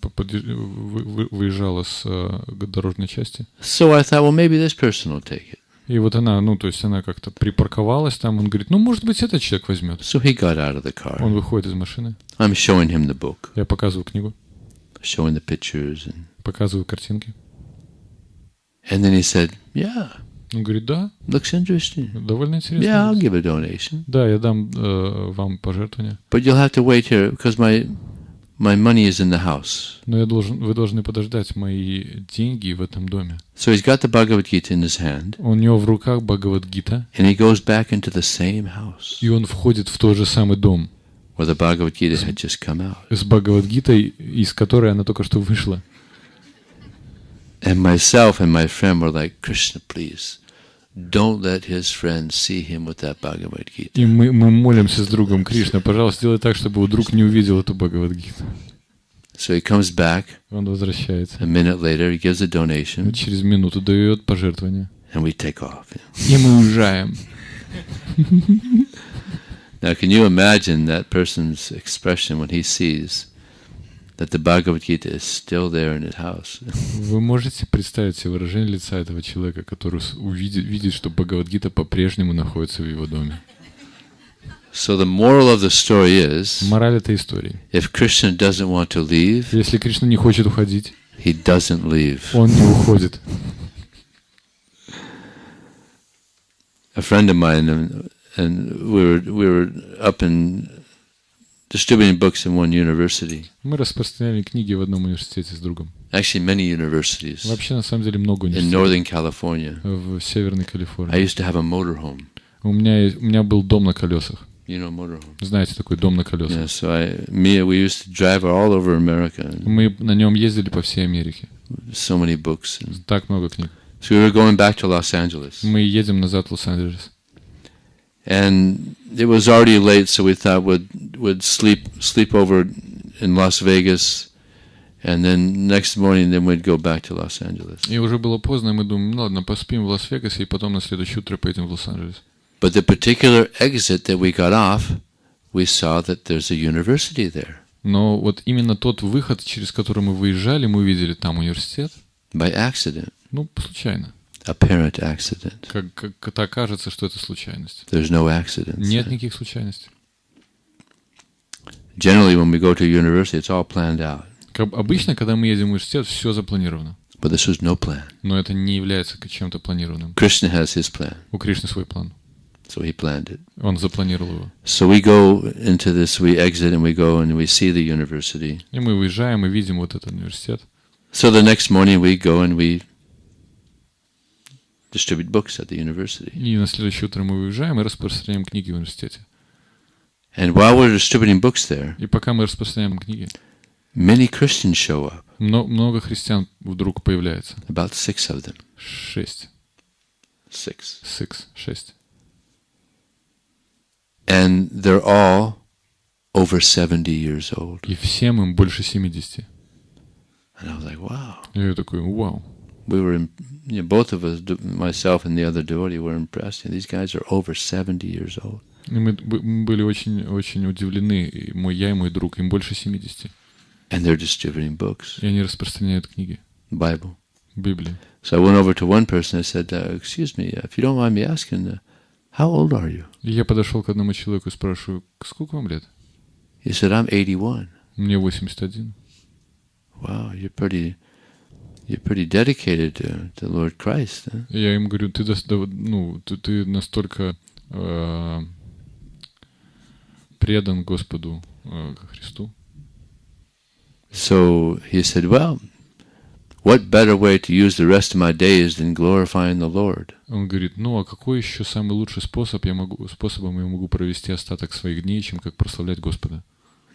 выезжала с дорожной части. So I thought, maybe this person will take it. И вот она, она как-то припарковалась там, он говорит, может быть, этот человек возьмет. So he got out of the car. Он выходит из машины. I'm showing him the book. Я показываю книгу. Showing the pictures. Показываю картинки. And then he said, yeah. Он говорит, да. Looks interesting. Довольно интересно. Yeah, I'll give a donation. Да, я дам вам пожертвование. But you'll have to wait here, because my money is in the house. Но вы должны подождать, мои деньги в этом доме. So he's got the Bhagavad Gita in his hand. У него в руках Бхагавад-гита. And he goes back into the same house. И он входит в тот же самый дом. Where the Bhagavad Gita had just come out. С Бхагавад-гитой, из которой она только что вышла. And myself and my friend were like, Krishna, please, don't let his friends see him with that Bhagavad Gita. И мы молимся с другом, Кришна, пожалуйста, сделай так, чтобы его друг не увидел эту Бхагавад-гиту. So he comes back. Он возвращается. A minute later, he gives a donation. Через минуту дает пожертвование. And we take off. И мы уезжаем. Now, can you imagine that person's expression when he sees that the Bhagavad Gita is still there in his house? Вы можете представить себе выражение лица этого человека, который видит, что Бхагавад-гита по-прежнему находится в его доме. So the moral of the story is, мораль этой истории. If Krishna doesn't want to leave, если Кришна не хочет уходить, he doesn't leave. Он не уходит. A friend of mine, and we were up in distributing books in one university. Мы распространяли книги в одном университете с другом. Actually, many universities. Вообще, на самом деле, много in университетов. Northern California. В Северной Калифорнии. I used to have a motorhome. У меня был дом на колесах. You know motorhome. Знаете, такой дом на колесах. Yeah, so we used to drive all over America. Мы на нем ездили по всей Америке. So many books. Так много книг. So we were going back to Los Angeles. Мы едем назад в Лос-Анджелес. And it was already late, so we thought we'd sleep over in Las Vegas, and then next morning then we'd go back to Los Angeles. И уже было поздно, и мы думаем, ну ладно, поспим в Лас-Вегасе, и потом на следующее утро поедем в Лос-Анджелес. But the particular exit that we got off, we saw that there's a university there. Но вот именно тот выход, через который мы выезжали, мы увидели там университет. By accident. Ну, случайно. Apparent accident. Как-то кажется, что это случайность. There's no accidents. Нет никаких случайностей. Generally, when we go to a university, it's all planned out. Обычно, когда мы едем в университет, все запланировано. But this was no plan. Но это не является чем-то планированным. Krishna has his plan. У Кришны свой план. So he planned it. Он запланировал его. So we go into this, we exit, and we go and we see the university. И мы выезжаем и видим вот этот университет. So the next morning we go and we distribute books at the university. И на следующее утро мы выезжаем и распространяем книги в университете. And while we're distributing books there, и пока мы распространяем книги, many Christians show up. Много христиан вдруг появляется. About 6 of them. 6. And they're all over 70 years old. И всем им больше 70. And I was like, wow. И я такой, вау. We were, both of us, myself and the other devotee, were impressed. These guys are over 70 years old. И мы были очень удивлены. Я и мой друг, им больше 70. And they're distributing books. И они распространяют книги. Bible. Библию. So I went over to one person and said, excuse me, if you don't mind me asking, how old are you? И я подошел к одному человеку и спрашиваю, сколько вам лет? He said, I'm 81. Мне 81. Wow, you're pretty dedicated to Lord Christ. Huh? Я им говорю, ты настолько предан Господу Христу. So he said, well, what better way to use the rest of my days than glorifying the Lord? Он говорит, а какой еще самый лучший способом я могу провести остаток своих дней, чем как прославлять Господа?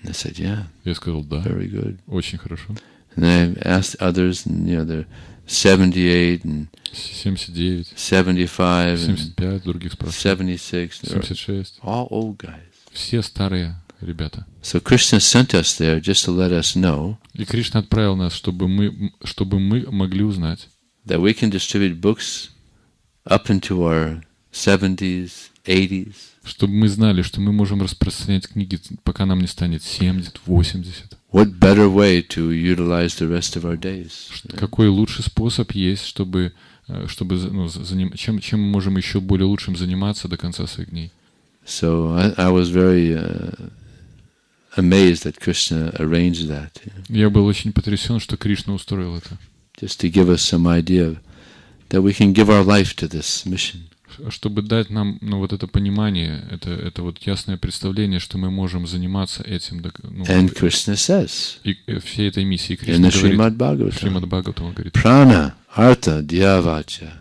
And I said, yeah. Я сказал, да. Very good. Очень хорошо. And then I asked others, and they're 78 and 79, 75, 75, других спрашиваю. 76, 76. all old guys. Все старые ребята. So Krishna sent us there just to let us know. И Кришна отправил нас, чтобы мы могли узнать, that we can distribute books up into our 70s, 80s. Чтобы мы знали, что мы можем распространять книги, пока нам не станет 70, 80. What better way to utilize the rest of our days? Какой лучший способ есть, чем мы можем еще более лучшим заниматься до конца своих дней? So I was very amazed that Krishna arranged that. Я был очень потрясен, что Кришна устроил это. Just to give us some idea that we can give our life to this mission. Чтобы дать нам вот это понимание, это вот ясное представление, что мы можем заниматься этим. And Krishna says, и всей этой миссией Кришна говорит, Шримад Бхагаватам он говорит, Prana, Artha, Dhyavacha,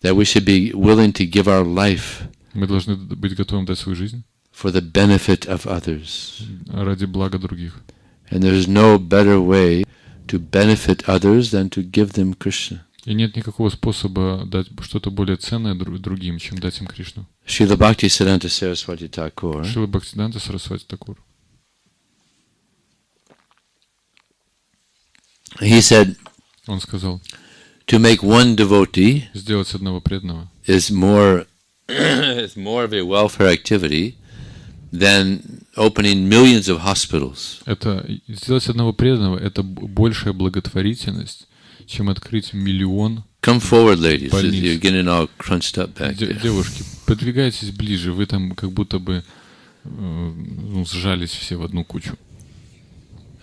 that we should be willing to give our life мы должны быть готовым дать свою жизнь for the benefit of others. Ради блага других. And there is no better way to benefit others than to give them Krishna. И нет никакого способа дать что-то более ценное другим, чем дать им Кришну. Шрила Бхактисиданта Сарасвати Тхакур. Шрила Бхактисиданта Сарасвати Тхакур. He said, Он сказал, to make one devotee сделать одного преданного is more of a welfare activity than opening millions of hospitals. это сделать одного преданного — это большая благотворительность, чем открыть миллион. Come forward, ladies. You're getting all crunched up back there. Девушки, подвигайтесь ближе, вы там как будто бы сжались все в одну кучу.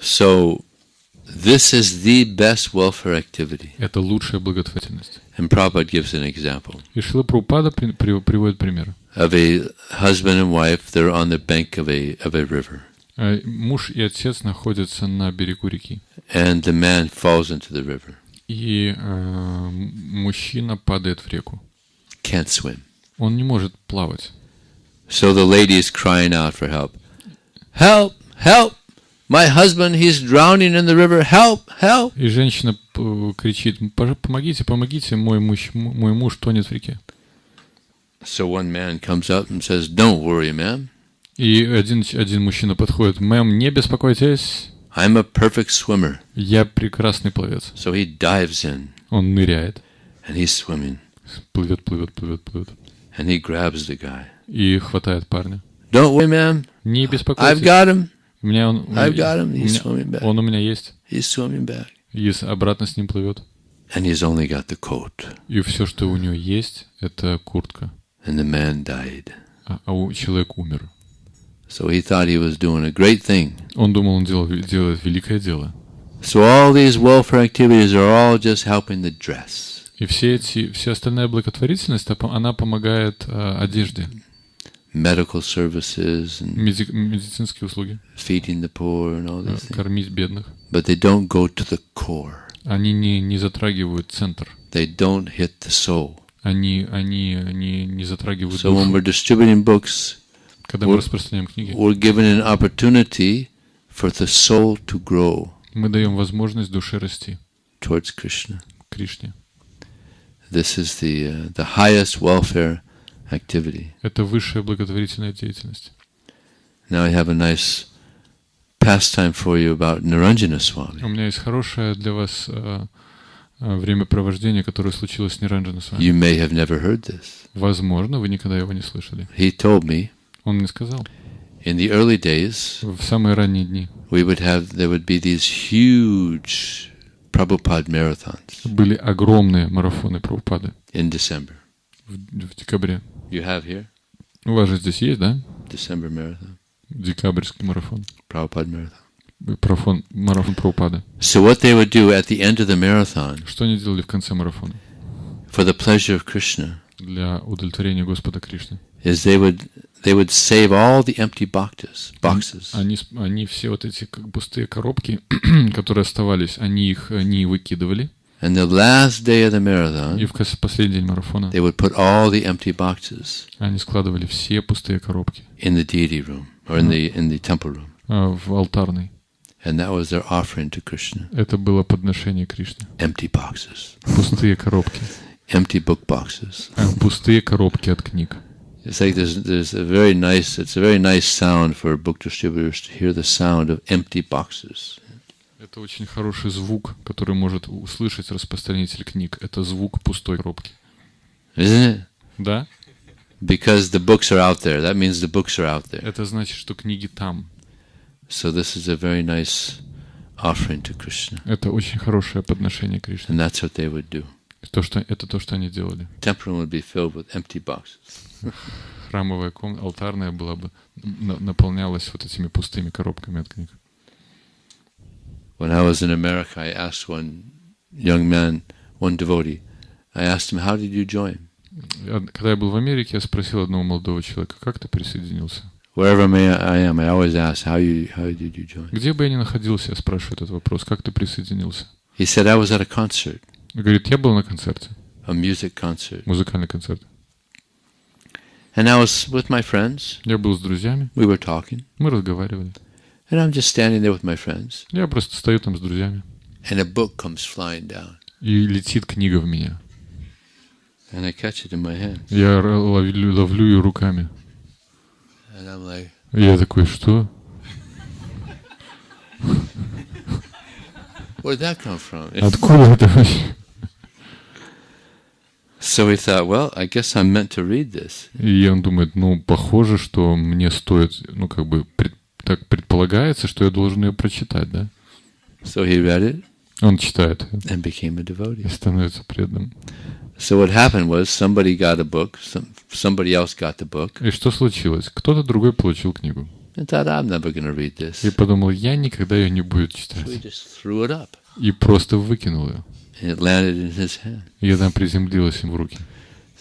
So, this is the best welfare activity. Это лучшая благотворительность. And Prabhupada gives an example. И Шрила Прабхупада приводит пример. Of a husband and wife, they're on the bank of a river. Муж и отец находятся на берегу реки. And the man falls into the river. И мужчина падает в реку. Can't swim. Он не может плавать. So the lady is crying out for help. Help! Help! My husband, he's drowning in the river. Help! Help! И женщина кричит: помогите, помогите, мой муж тонет в реке. So one man comes up and says, don't worry, ma'am. И один мужчина подходит: мэм, не беспокойтесь. I'm a perfect swimmer. Я прекрасный пловец. So he dives in. Он ныряет. And he's swimming. Плывет. And he grabs the guy. И хватает парня. Don't worry, ma'am. Не беспокойтесь. I've got him. I've got him. He's swimming back. Он у меня есть. He's swimming back. И обратно с ним плывет. And he's only got the coat. И все, что у него есть, это куртка. And the man died. А человек умер. So he thought he was doing a great thing. Он думал, он делает великое дело. So all these welfare activities are all just helping the dress. И все остальная благотворительность, она помогает одежде. Medical services and медицинские услуги. Feeding the poor and all these things. Кормить бедных. But they don't go to the core. Они не затрагивают центр. They don't hit the soul. Они не затрагивают душу. So when we're distributing books, когда мы распространяем книги, we're given an opportunity for the soul to grow. Мы даем возможность душе расти. Towards Krishna. Кришне. This is the highest welfare activity. Это высшая благотворительная деятельность. Now I have a nice pastime for you about Niranjana Swami. У меня есть хорошее для вас времяпровождение, которое случилось с Ниранджана Свами. You may have never heard this. Возможно, вы никогда его не слышали. He told me. Он мне сказал. In the early days, в самые ранние дни, there would be these huge Prabhupada marathons. Были огромные марафоны Прабхупады. In December. В декабре. You have here? У вас же здесь есть, да? December marathon. Декабрьский марафон. Prabhupada marathon. Марафон Прабхупады. So what they would do at the end of the marathon? Что они делали в конце марафона? For the pleasure of Krishna. Для удовлетворения Господа Кришны. Is they would save all the empty boxes. Они все вот эти пустые коробки, которые оставались, они их не выкидывали. And the last day of the marathon, и в последний день марафона, they would put all the empty boxes. Они складывали все пустые коробки. In the deity room or in the temple room. В алтарной. And that was their offering to Krishna. Это было подношение Кришне. Empty boxes. Пустые коробки. Empty book boxes. Пустые коробки от книг. It's like it's a very nice sound for book distributors to hear the sound of empty boxes. Это очень хороший звук, который может услышать распространитель книг. Это звук пустой коробки. Isn't it? Да? Because the books are out there. That means the books are out there. Это значит, что книги там. So this is a very nice offering to Krishna. Это очень хорошее подношение Кришне. And that's what they would do. Это то, что они делали. Temple room would be filled with empty boxes. Храмовая комната, алтарная была бы наполнялась вот этими пустыми коробками от книг. When I was in America, I asked one young man, one devotee, I asked him, how did you join? Когда я был в Америке, я спросил одного молодого человека, как ты присоединился? Wherever I am, I always ask, how did you join? Где бы я ни находился, я спрашиваю этот вопрос, как ты присоединился? He said, I was at a concert. Говорит, я был на концерте. A music concert. Музыкальный концерт. And I was with my friends. Я был с друзьями. We were talking. Мы разговаривали. And I'm just standing there with my friends. Я просто стою там с друзьями. And a book comes flying down. И летит книга в меня. And I catch it in my hand. Я ловлю ее руками. And I'm like, я такой, что? Where'd that come from? Откуда это вообще? So he thought, well, I guess I'm meant to read this. И он думает, ну, похоже, что мне стоит, ну, как бы, так предполагается, что я должен ее прочитать, да? So he read it. Он читает and became a devotee. И становится преданным. So what happened was somebody got a book, somebody else got the book. И что случилось? Кто-то другой получил книгу. And thought, I'm never going to read this. И подумал, я никогда ее не буду So he читать. just threw it up. И просто выкинул ее. And it landed in his hand. И она приземлилась им в руки.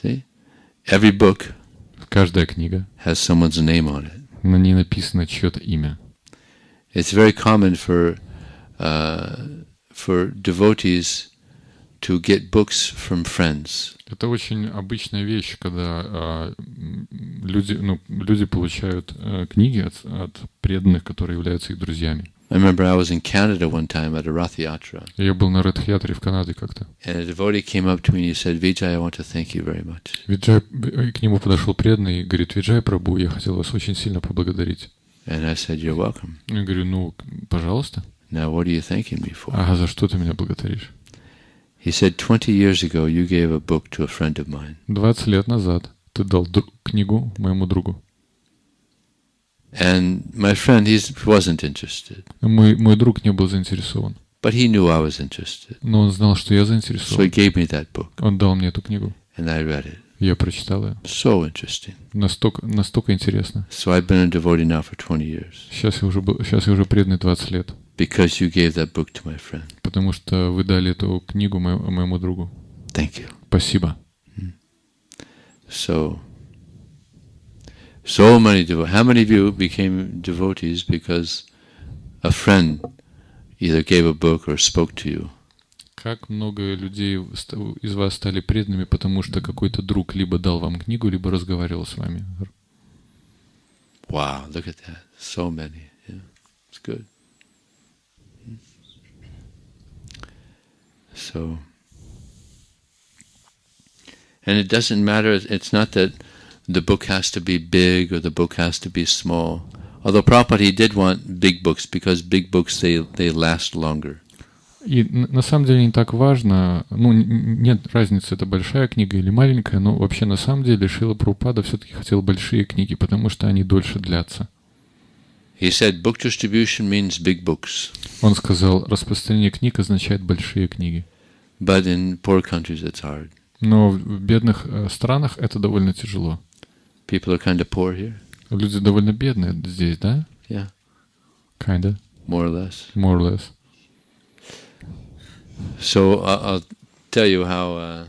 See? Every book Каждая книга, has someone's name on it. на ней написано чье-то имя. It's very common for devotees to get books from friends. Это очень обычная вещь, когда люди получают книги от преданных, которые являются их друзьями. I remember I was in Canada one time at a Rath Yatra. Я был на Ратх-ятре в Канаде как-то. And a devotee came up to me and he said, Виджай, I want to thank you very much. Виджай, к нему подошел преданный и говорит, Виджай Прабху, я хотел вас очень сильно поблагодарить. And I said, you're welcome. Я говорю, ну, пожалуйста. Now what are you thanking me for? А за что ты меня благодаришь? He said, 20 years ago you gave a book to a friend of mine. 20 лет назад ты дал книгу моему другу. And my friend, he wasn't interested. Мой друг не был заинтересован. But he knew I was interested. Но он знал, что я So заинтересован. he gave me that book. Он дал мне эту книгу. And I read it. Я прочитал ее. So interesting. Настолько интересно. So I've been a devotee now for 20 years. Сейчас я уже преданный 20 лет. Because you gave that book to my friend. Потому что вы дали эту книгу моему другу. Thank you. Спасибо. So many devotees. How many of you became devotees because a friend either gave a book or spoke to you? Как много людей из вас стали преданными, потому что какой-то друг либо дал вам книгу, либо разговаривал с вами? Wow, look at that. So many. Yeah, it's good. So, and it doesn't matter, it's not that the book has to be big or the book has to be small. Although Prabhupada, he did want big books because big books, they last longer. И на самом деле не так важно, ну, нет разницы, это большая книга или маленькая, но вообще на самом деле Шрила Прабхупада все-таки хотел большие книги, потому что они дольше длятся. He said, book distribution means big books. Он сказал, распространение книг означает большие книги. But in poor countries it's hard. Но в бедных странах это довольно тяжело. People are kind of poor here. Люди довольно бедные здесь, да? Yeah. Kinda. More or less. More or less. So I'll tell you how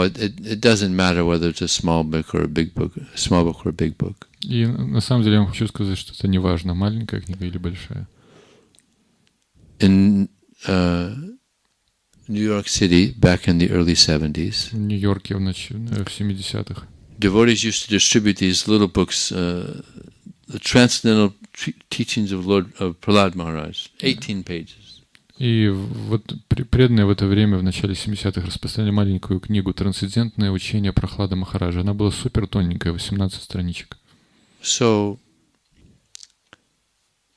it doesn't matter whether it's a small book or a big book, a small book or a big book. И на самом деле я вам хочу сказать, что это не важно, маленькая книга или большая. In New York City, back in the early 70s, В Нью-Йорке в 70-х devotees used to distribute these little books, the Transcendental Teachings of Prahlad Maharaj, 18 pages. И вот преданные в это время, в начале 70-х, распространяли маленькую книгу «Трансцендентное учение Прахлада Махараджа». Она была супер тоненькая, 18 страничек. So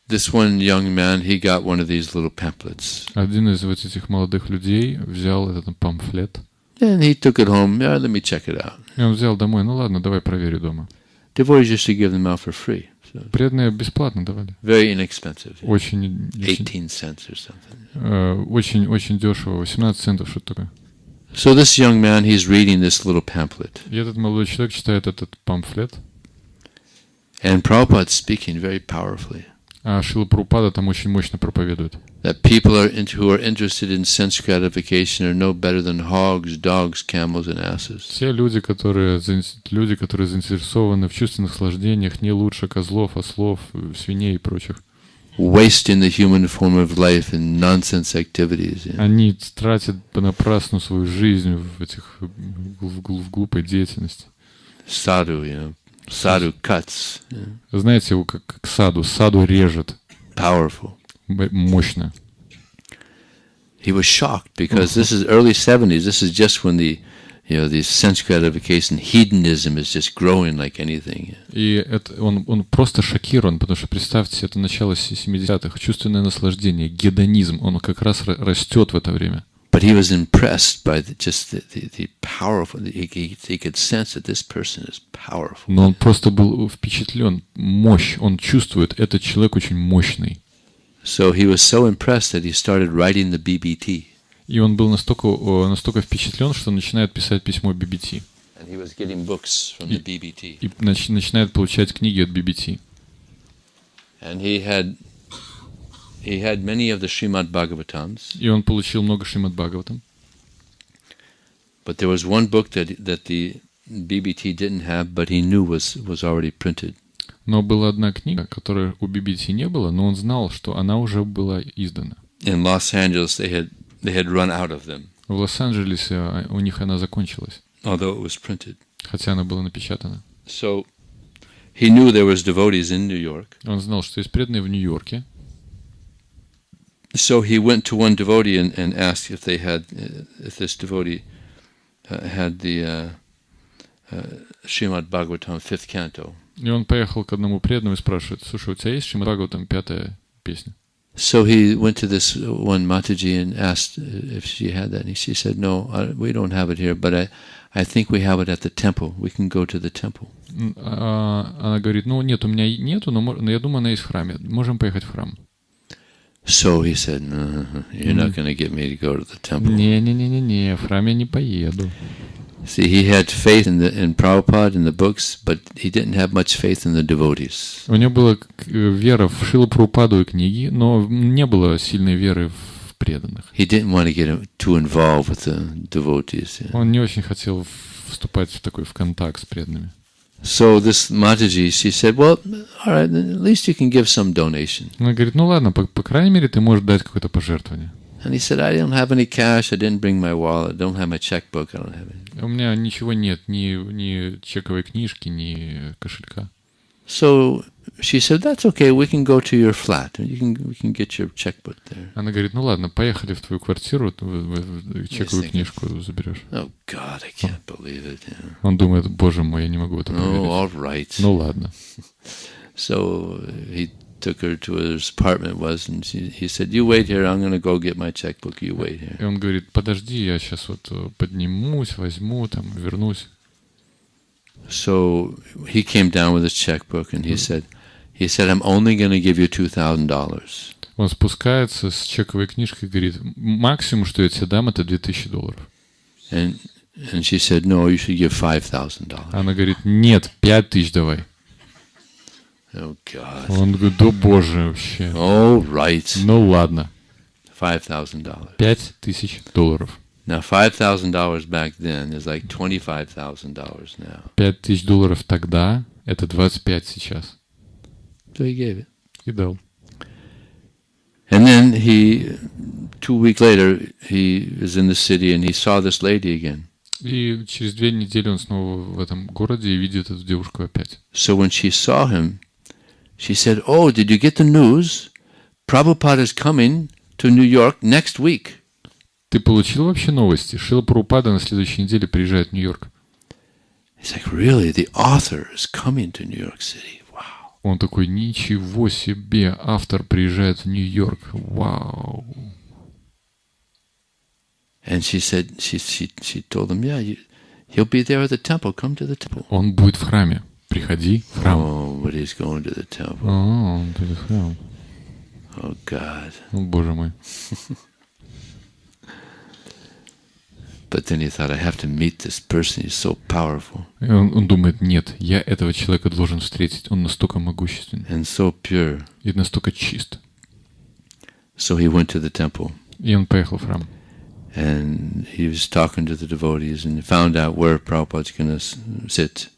this one young man, he got one of these little pamphlets. Один из вот этих молодых людей взял этот памфлет. And he took it home. Yeah, let me check it out. И он взял домой. Ну ладно, давай проверю дома. Devotees used to give them out for free. So Преданные бесплатно давали. very inexpensive. Очень 18 cents or something. очень дешево. 18 центов, что-то такое. So this young man, he's reading this little pamphlet. И этот молодой человек читает этот памфлет. And Prabhupada's speaking very powerfully. А Шрила Прабхупада там очень мощно проповедует. That people who are interested in sense gratification are no better than hogs, dogs, camels, and asses. Все люди, которые заинтересованы в чувственных наслаждениях, не лучше козлов, ослов, свиней и прочих. Wasting the human form of life in nonsense activities. Yeah. Они тратят понапрасну свою жизнь в глупой деятельности. Sadhu, you know. Sadhu cuts. Yeah. Знаете, его как саду режет. Powerful. Мощно. He was shocked because this is early 70s. This is just when the this sense gratification, hedonism is just growing like anything. И это, он просто шокирован, потому что, представьте, это начало 70-х, чувственное наслаждение, гедонизм, он как раз растет в это время. But he was impressed by the powerful, he could sense that this person is powerful. Но он просто был впечатлен, мощь, он чувствует, этот человек очень мощный. So he was so impressed that he started writing the BBT. И он был настолько впечатлен, что начинает писать письмо BBT. And he was getting books from the BBT. И начинает получать книги от BBT. And he had many of the Srimad Bhagavatams. И он получил много Шримад Бхагаватам. But there was one book that the BBT didn't have, but he knew was already printed. Но была одна книга, которой у BBT не было, но он знал, что она уже была издана. In Los Angeles, they had run out of them. В Лос-Анджелесе у них она закончилась. Although it was printed. Хотя она была напечатана. So he knew there was devotees in New York. Он знал, что есть преданные в Нью-Йорке. So he went to one devotee and asked if this devotee had the Srimad Bhagavatam 5th canto. И он поехал к одному преданному и спрашивает: слушай, у тебя есть Шримад Бхагаватам 5-я песня? So he went to this one Mataji and asked if she had that, and she said, "No, we don't have it here, but I think we have it at the temple. We can go to the temple." Она говорит: ну нет, у меня нету, но я думаю, она есть в храме. Можем поехать в храм. So he said, "No, you're not going to get me to go to the temple." Не, в храм я не поеду. See, he had faith in Prabhupada in the books, but he didn't have much faith in the devotees. У него была вера в Шрилу Прабхупаду и книги, но не было сильной веры в преданных. He didn't want to get too involved with the devotees. Yeah. Он не очень хотел вступать в такой контакт с преданными. So this Mataji, she said, "Well, all right, then at least you can give some donation." Она говорит: ну ладно, по крайней мере, ты можешь дать какое-то пожертвование. And he said, "I don't have any cash. I didn't bring my wallet. I don't have my checkbook. I don't have it." У меня ничего нет, ни чековой книжки, ни кошелька. So she said, "That's okay. We can go to your flat. We can get your checkbook there." Она говорит: ну ладно, поехали в твою квартиру, чековую книжку заберешь. Oh God, I can't believe it. Yeah. Он думает: боже мой, я не могу это поверить. Oh, all right. Ну ладно. So he took her to where his apartment was, and he said, "You wait here. I'm going to go get my checkbook. You wait here." И он говорит: подожди, я сейчас вот поднимусь, возьму, там, вернусь. So he came down with his checkbook, and he said, "I'm only going to give you $2,000." Он спускается с чековой книжкой и говорит: максимум, что я тебе дам, это $2000. And she said, "No, you should give $5,000." Она говорит: нет, 5000 давай. Oh God. Он говорит: да боже, вообще. All right. Ну ладно. $5,000. $5000. Now $5,000 back then is like $25,000 now. $5000 тогда — это 25 сейчас. So he gave it. И дал. And then 2 weeks later, he was in the city and he saw this lady again. И через 2 недели он снова в этом городе и видит эту девушку опять. So when she saw him, she said, "Oh, did you get the news? Prabhupada is coming to New York next week." Ты получил вообще новости? Шрила Прабхупада на следующей неделе приезжает в Нью-Йорк. He's like, "Really? The author is coming to New York City. Wow." Он такой: ничего себе, автор приезжает в Нью-Йорк. Вау. And she said, she told him, "Yeah, he'll be there at the temple. Come to the temple." Он будет в храме. Приходи в храм. Oh, but he's going to the temple. Он будет в храм. Oh God. О, боже мой. But then he thought, I have to meet this person. He's so powerful. И он думает: нет, я этого человека должен встретить. Он настолько могущественный. And so pure. И настолько чист. So he went to the temple. И он поехал в храм. And he was talking to the devotees and found out where Prabhupada's going to sit.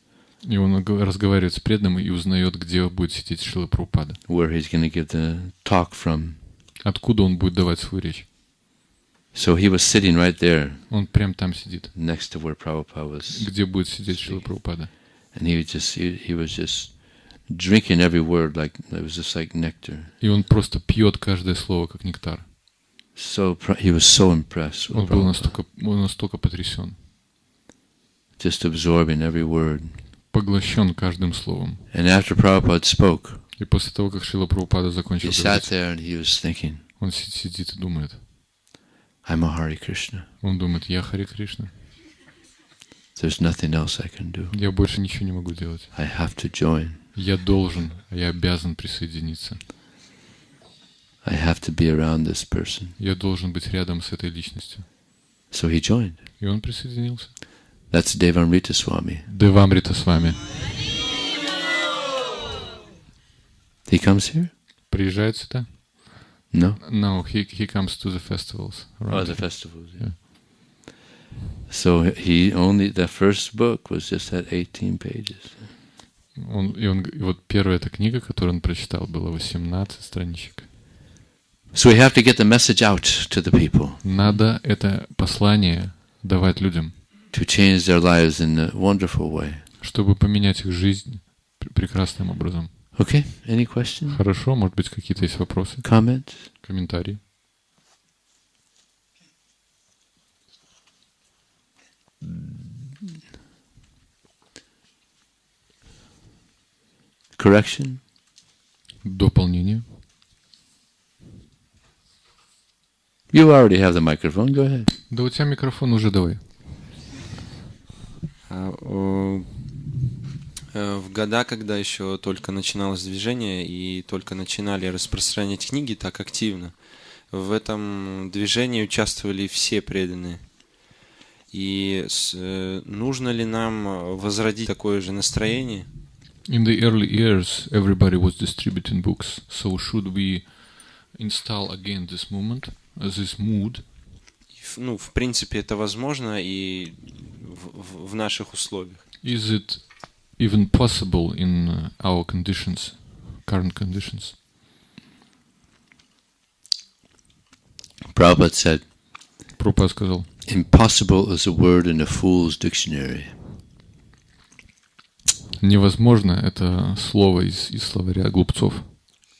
И он разговаривает с преданным и узнает, где будет сидеть Шрила Прабхупада. Where he's going to give the talk from. Откуда он будет давать свою речь. So he was sitting right there. Он прям там сидит. Next to where Prabhupada was. Где будет сидеть Шрила Прабхупада. And he was just drinking every word like it was just like nectar. И он просто пьет каждое слово как нектар. So he was so impressed with Он был настолько потрясен. just absorbing every word. Поглощен каждым словом. And after Prabhupada spoke, И после того, как Шрила Прабхупада закончил he sat говорить, there and he was thinking, он сидит и думает. I'm a Hare Krishna. Он думает, я Харе Кришна. There's nothing else I can do. Я больше ничего не могу делать. I have to join. Я должен, я обязан присоединиться. I have to be around this person. Я должен быть рядом с этой личностью. So he joined. И он присоединился. That's Devamrita Swami. Девамрита с вами. He comes here? Приезжает сюда? No? No, he comes to the festivals. Oh, the festivals. Yeah. So the first book was just at 18 pages. И вот первая эта книга, которую он прочитал, была 18 страничек. So we have to get the message out to the people. Надо это послание давать людям. To change their lives in a wonderful way. Чтобы поменять их жизнь прекрасным образом. Okay, any questions? Хорошо, может быть, какие-то есть вопросы? Comments? Комментарии? Correction? Дополнение? You already have the microphone, go ahead. Да у тебя микрофон уже, давай. В года, когда еще только начиналось движение и только начинали распространять книги так активно, в этом движении участвовали все преданные. И нужно ли нам возродить такое же настроение? In the early years, everybody was distributing books. So should we install again this movement, this mood? Ну, в принципе, это возможно и в наших условиях. Is it even possible in our conditions, current conditions? Prabhupada said, Прабхупада сказал, impossible is a word in a fool's dictionary. невозможно это слово из словаря глупцов.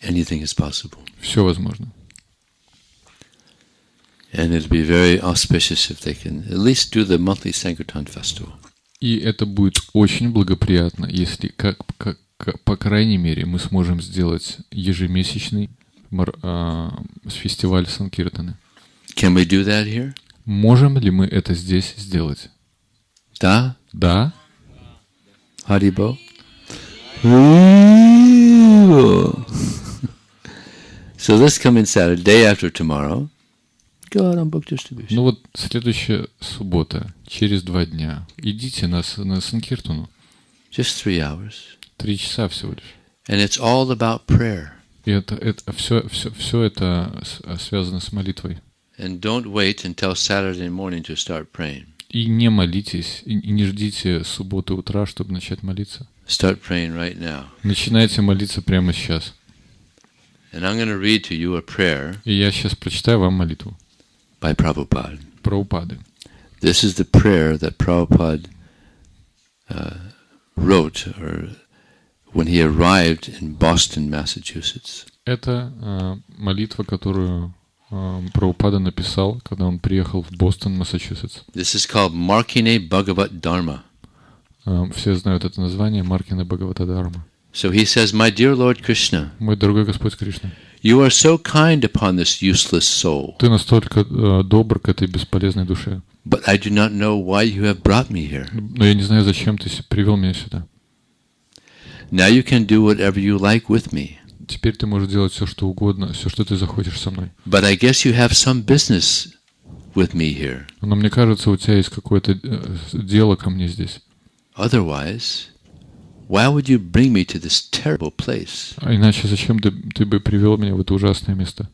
Anything is possible. Все возможно. And it'd be very auspicious if they can at least do the monthly Sankirtan festival. И это будет очень благоприятно, если, по крайней мере, мы сможем сделать ежемесячный фестиваль Санкиртаны. Can we do that here? Можем ли мы это здесь сделать? Da? Да. Haribo? So this coming Saturday, day after tomorrow, go out on book distribution. Ну вот следующая суббота, через 2 дня, идите на Санкиртану. Just 3 hours. 3 часа всего лишь. And it's all about prayer. И это все это связано с молитвой. And don't wait until Saturday morning to start praying. И не молитесь, и не ждите субботы утра, чтобы начать молиться. Start praying right now. Начинайте молиться прямо сейчас. And I'm going to read to you a prayer И я сейчас прочитаю вам молитву by Prabhupada. Прабхупады. This is the prayer that Prabhupada wrote when he arrived in Boston, Massachusetts. Это молитва, которую Прабхупада написал, когда он приехал в Бостон, Массачусетс. This is called Markine Bhagavat Dharma. Все знают это название, Маркина Бхагавата Дharma. So he says, My dear Lord Krishna, Мой дорогой Господь Кришна, you are so kind upon this useless soul, Ты настолько добр к этой бесполезной душе. but I do not know why you have brought me here. Но я не знаю, зачем Ты привел меня сюда. Now you can do whatever you like with me. Теперь Ты можешь делать все, что угодно, все, что Ты захочешь со мной. But I guess you have some business with me here. Но мне кажется, у тебя есть какое-то дело ко мне здесь. Otherwise, why would you bring me to this terrible place? А иначе зачем ты бы привел меня в это ужасное место?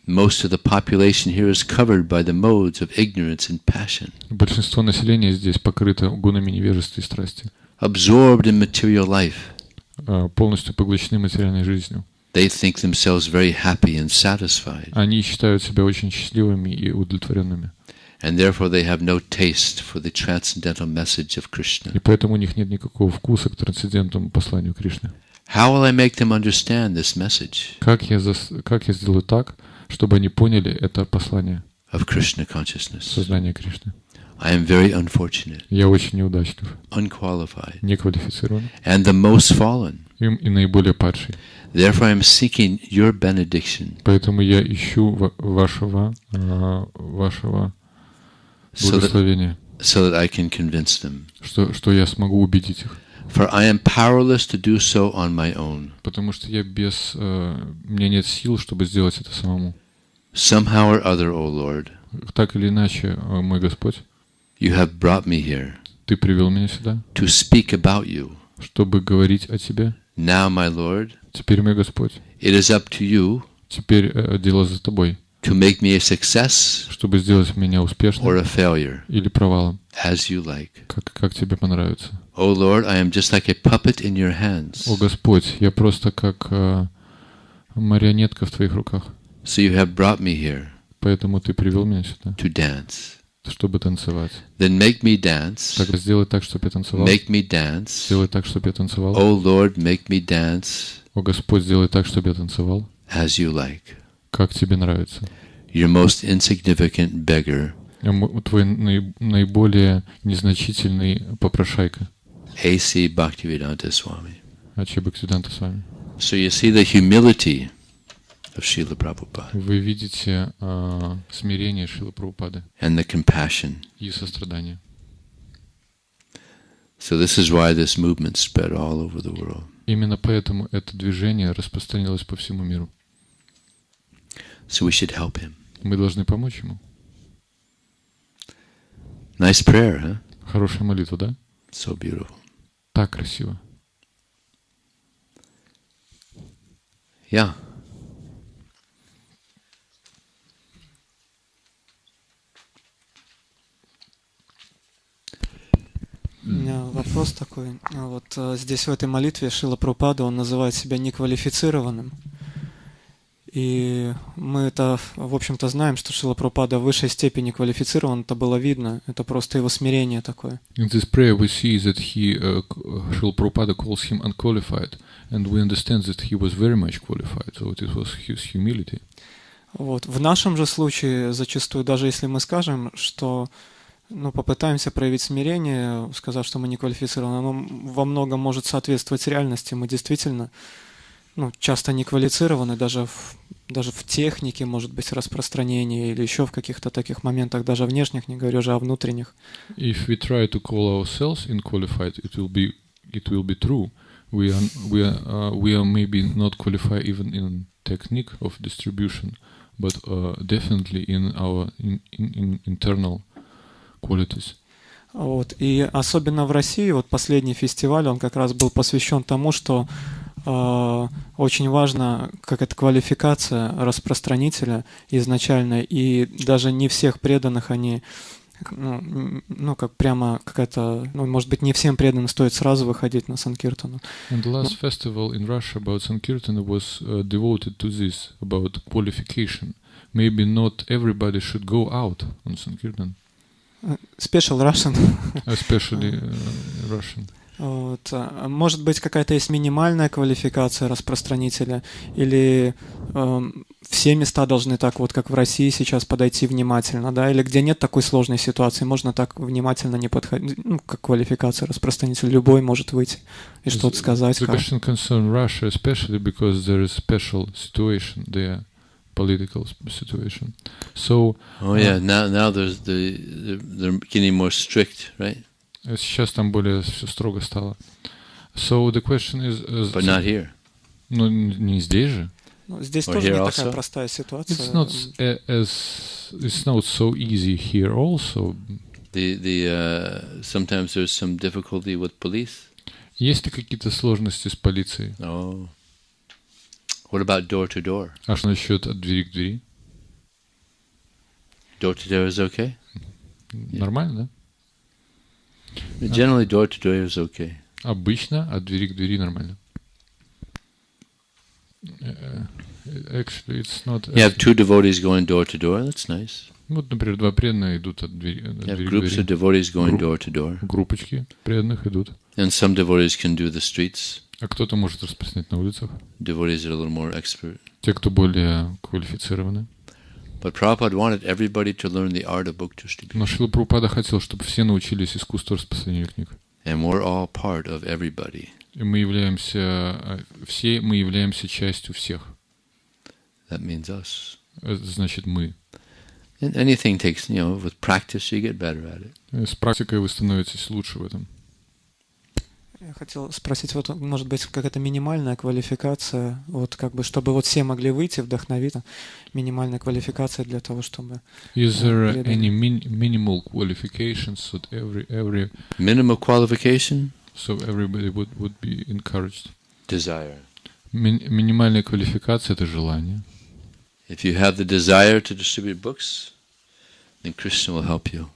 Most of the population here is covered by the modes of ignorance and passion. Большинство населения здесь покрыто гунами невежества и страсти. Absorbed in material life. Полностью поглощены материальной жизнью. They think themselves very happy and satisfied. Они считают себя очень счастливыми и удовлетворенными. And therefore they have no taste for the transcendental message of Krishna. И поэтому у них нет никакого вкуса к трансцендентному посланию Кришны. How will I make them understand this message Как я сделаю так, чтобы они поняли это послание of Krishna consciousness? сознания Кришны? I am very unfortunate, Я очень неудачлив, unqualified, неквалифицирован and the most fallen. и наиболее падший. Therefore, I am seeking your benediction, Поэтому я ищу вашего благословения, so that I can convince them. что я смогу убедить их. For I am powerless to do so on my own. Потому что я у меня нет сил, чтобы сделать это самому. Somehow or other, O Lord, Так или иначе, мой Господь, you have brought me here Ты привел меня сюда, to speak about you. чтобы говорить о Тебе. Now, my Lord, Теперь, мой Господь, it is up to you теперь дело за Тобой, to make me a success чтобы сделать меня or успешным a failure, или провалом, as you like. как Тебе понравится. O Lord, I am just like a puppet in your hands. О Господь, я просто как марионетка в Твоих руках. So you have brought me here Поэтому Ты привел меня сюда, to dance. чтобы танцевать. Then make me dance. Так сделай так, чтобы я танцевал. Make me dance. Сделай так, чтобы я танцевал. O Lord, make me dance О Господь, сделай так, чтобы я танцевал, as you like. как Тебе нравится. Your most insignificant beggar, Твой наиболее незначительный попрошайка. A.C. Bhaktivedanta Swami. Ачи Бхактивиданта с вами. So you see the humility of Шрилы Прабхупады Вы видите смирение Шрилы Прабхупады and the compassion. и сострадание. So this is why this movement spread all over the world. Именно поэтому это движение распространилось по всему миру. So we should help him. Мы должны помочь ему. Nice prayer, huh? Хорошая молитва, да? So beautiful. Так красиво. Yeah. У меня вопрос такой. Вот здесь в этой молитве Шрила Прабхупада, он называет себя неквалифицированным. И мы это, в общем-то, знаем, что Шрила Прабхупада в высшей степени квалифицирован, это было видно, это просто его смирение такое. In this prayer we see that Srila Prabhupada calls him unqualified, and we understand that he was very much qualified, so it was his humility. Вот. В нашем же случае зачастую, даже если мы скажем, что попытаемся проявить смирение, сказав, что мы не квалифицированы, оно во многом может соответствовать реальности. Мы действительно часто не квалифицированы, даже в технике, может быть, распространения или еще в каких-то таких моментах, даже внешних, не говорю же о внутренних. If we try to call ourselves unqualified, it will be true. We are maybe not qualified even in technique of distribution, but definitely in our internal qualities. Вот. И особенно в России, вот последний фестиваль, он как раз был посвящен тому, что очень важно, как это квалификация распространителя изначально, и даже не всех преданных они, как прямо какая-то, может быть, не всем преданным стоит сразу выходить на Санкиртану. And the last festival in Russia about Sankirtan was devoted to this, about qualification. Maybe not everybody should go out on Sankirtan. Special Russian. Especially Russian. Вот. Может быть, какая-то есть минимальная квалификация распространителя, или все места должны так, вот как в России сейчас, подойти внимательно, да, или где нет такой сложной ситуации, можно так внимательно не подходить, как квалификация распространителя, любой может выйти и что-то сказать. The question concerns Russia especially because there is special situation there, political situation. So. Now they're getting more strict, right? Сейчас там более все строго стало. So the question is. But not here. Но не здесь же. Здесь тоже не такая простая ситуация. It's not so easy here also. Sometimes there's some difficulty with police. Есть ли какие-то сложности с полицией? Oh. What about door to door? А что насчет от двери к двери? Door to door is okay? Нормально, да? Generally, door to door is okay. Обычно от двери к двери нормально. Actually, it's not. You have two devotees going door to door. That's nice. Вот, например, два преданных идут от двери к двери. Groups of devotees going door to door. Группочки преданных идут. And some devotees can do the streets. А кто-то может распространять на улицах. Devotees are a little more expert. Те, кто более квалифицированы. But Prabhupada wanted everybody to learn the art of book distribution. Но Шрила Прабхупада хотел, чтобы все научились искусству распространения книг. And we're all part of everybody. И мы являемся частью всех. That means us. Это значит мы. And anything takes, with practice you get better at it. С практикой вы становитесь лучше в этом. Я хотел спросить, вот, может быть, какая-то минимальная квалификация, вот как бы, чтобы вот все могли выйти, вдохновиться, минимальная квалификация для того, чтобы... Is there any minimal qualifications so that every Minimal qualification? So everybody would be encouraged. Desire. Минимальная квалификация — это желание. If you have the desire to distribute books, then Krishna will help you.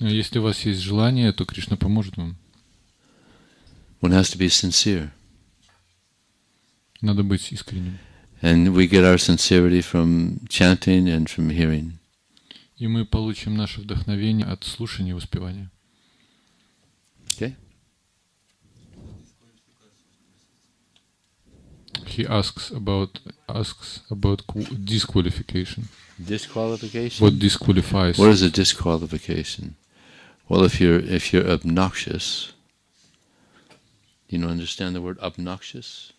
Если у вас есть желание, то Кришна поможет вам. One has to be sincere. Надо быть искренним. And we get our sincerity from chanting and from hearing. И мы получим наше вдохновение от слушания и воспевания. Okay? He asks about disqualification. Disqualification? What disqualifies? What is a disqualification? Well, if you're obnoxious, you understand the word obnoxious?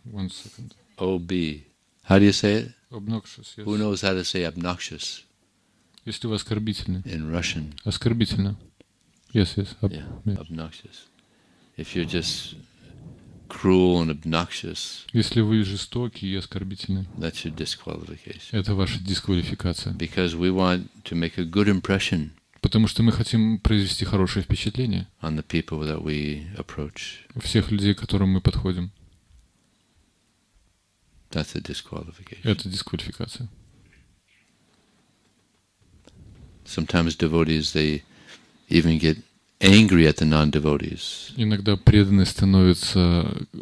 1 second. O-B. How do you say it? Obnoxious, yes. Who knows how to say obnoxious? Если вы оскорбительны. In Russian. Оскорбительно. Yes. Yeah, obnoxious. If you're just cruel and obnoxious, если вы жестоки и оскорбительны, that's your disqualification. Это ваша дисквалификация. Because we want to make a good impression. Потому что мы хотим произвести хорошее впечатление on the people that we approach. Всех людей, к которым мы подходим. That's a disqualification. Это дисквалификация. Sometimes devotees, they even get angry at the non-devotees. Иногда преданные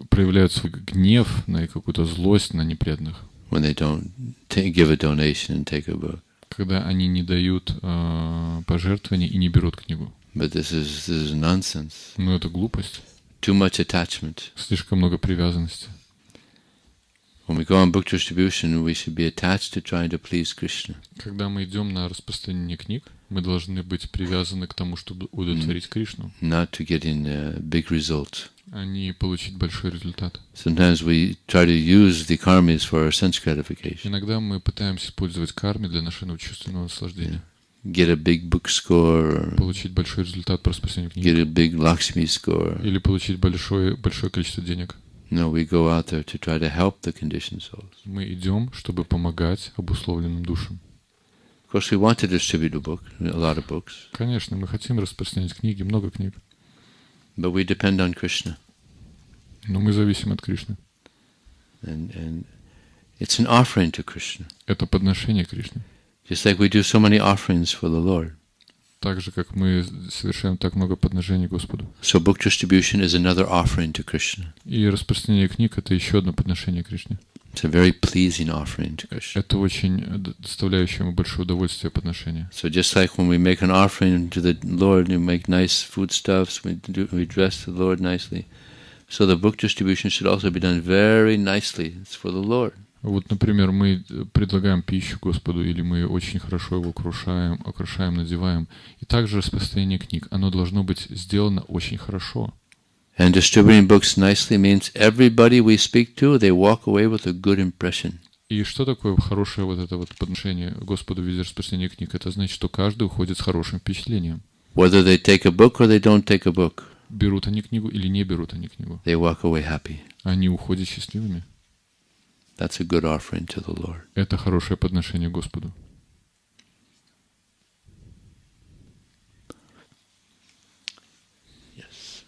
проявляют свой гнев на какую-то злость на непреданных. When they don't give a donation and take a book. Когда они не дают пожертвования и не берут книгу. But this is nonsense. Но это глупость. Too much attachment. Слишком много привязанности. When we go on book distribution, we should be attached to trying to please Krishna. Когда мы идем на распространение книг, мы должны быть привязаны к тому, чтобы удовлетворить Кришну. Not to getting a big result. А не получить большой результат. Sometimes we try to use the karmas for our sense gratification. Иногда мы пытаемся использовать кармы для нашего чувственного наслаждения. Get a big book score. Получить большой результат по распространению книг. Get a big Lakshmi score. Или получить большое количество денег. No, we go out there to try to help the conditioned souls. Мы идем, чтобы помогать обусловленным душам. Of course, we want to distribute a lot of books. Конечно, мы хотим распространять книги, много книг. But we depend on Krishna. Но мы зависим от Кришны. And it's an offering to Krishna. Это подношение Кришне. Just like we do so many offerings for the Lord. Так же, как мы совершаем так много подношений Господу. So book distribution is another offering to Krishna. И распространение книг — это еще одно подношение Кришне. It's a very pleasing offering to Krishna. Это очень доставляющее ему большое удовольствие подношение. So just like when we make an offering to the Lord, we make nice foodstuffs, we dress the Lord nicely. So the book distribution should also be done very nicely. It's for the Lord. Вот, например, мы предлагаем пищу Господу, или мы очень хорошо его украшаем, надеваем. И также распространение книг, оно должно быть сделано очень хорошо. And distributing books nicely means everybody we speak to, they walk away with a good impression. И что такое хорошее вот это вот подношение Господу в виде распространения книг? Это значит, что каждый уходит с хорошим впечатлением. Whether they take a book or they don't take a book. Берут они книгу или не берут они книгу. They walk away happy. Они уходят счастливыми. That's a good offering to the Lord. Это хорошее подношение Господу. Yes.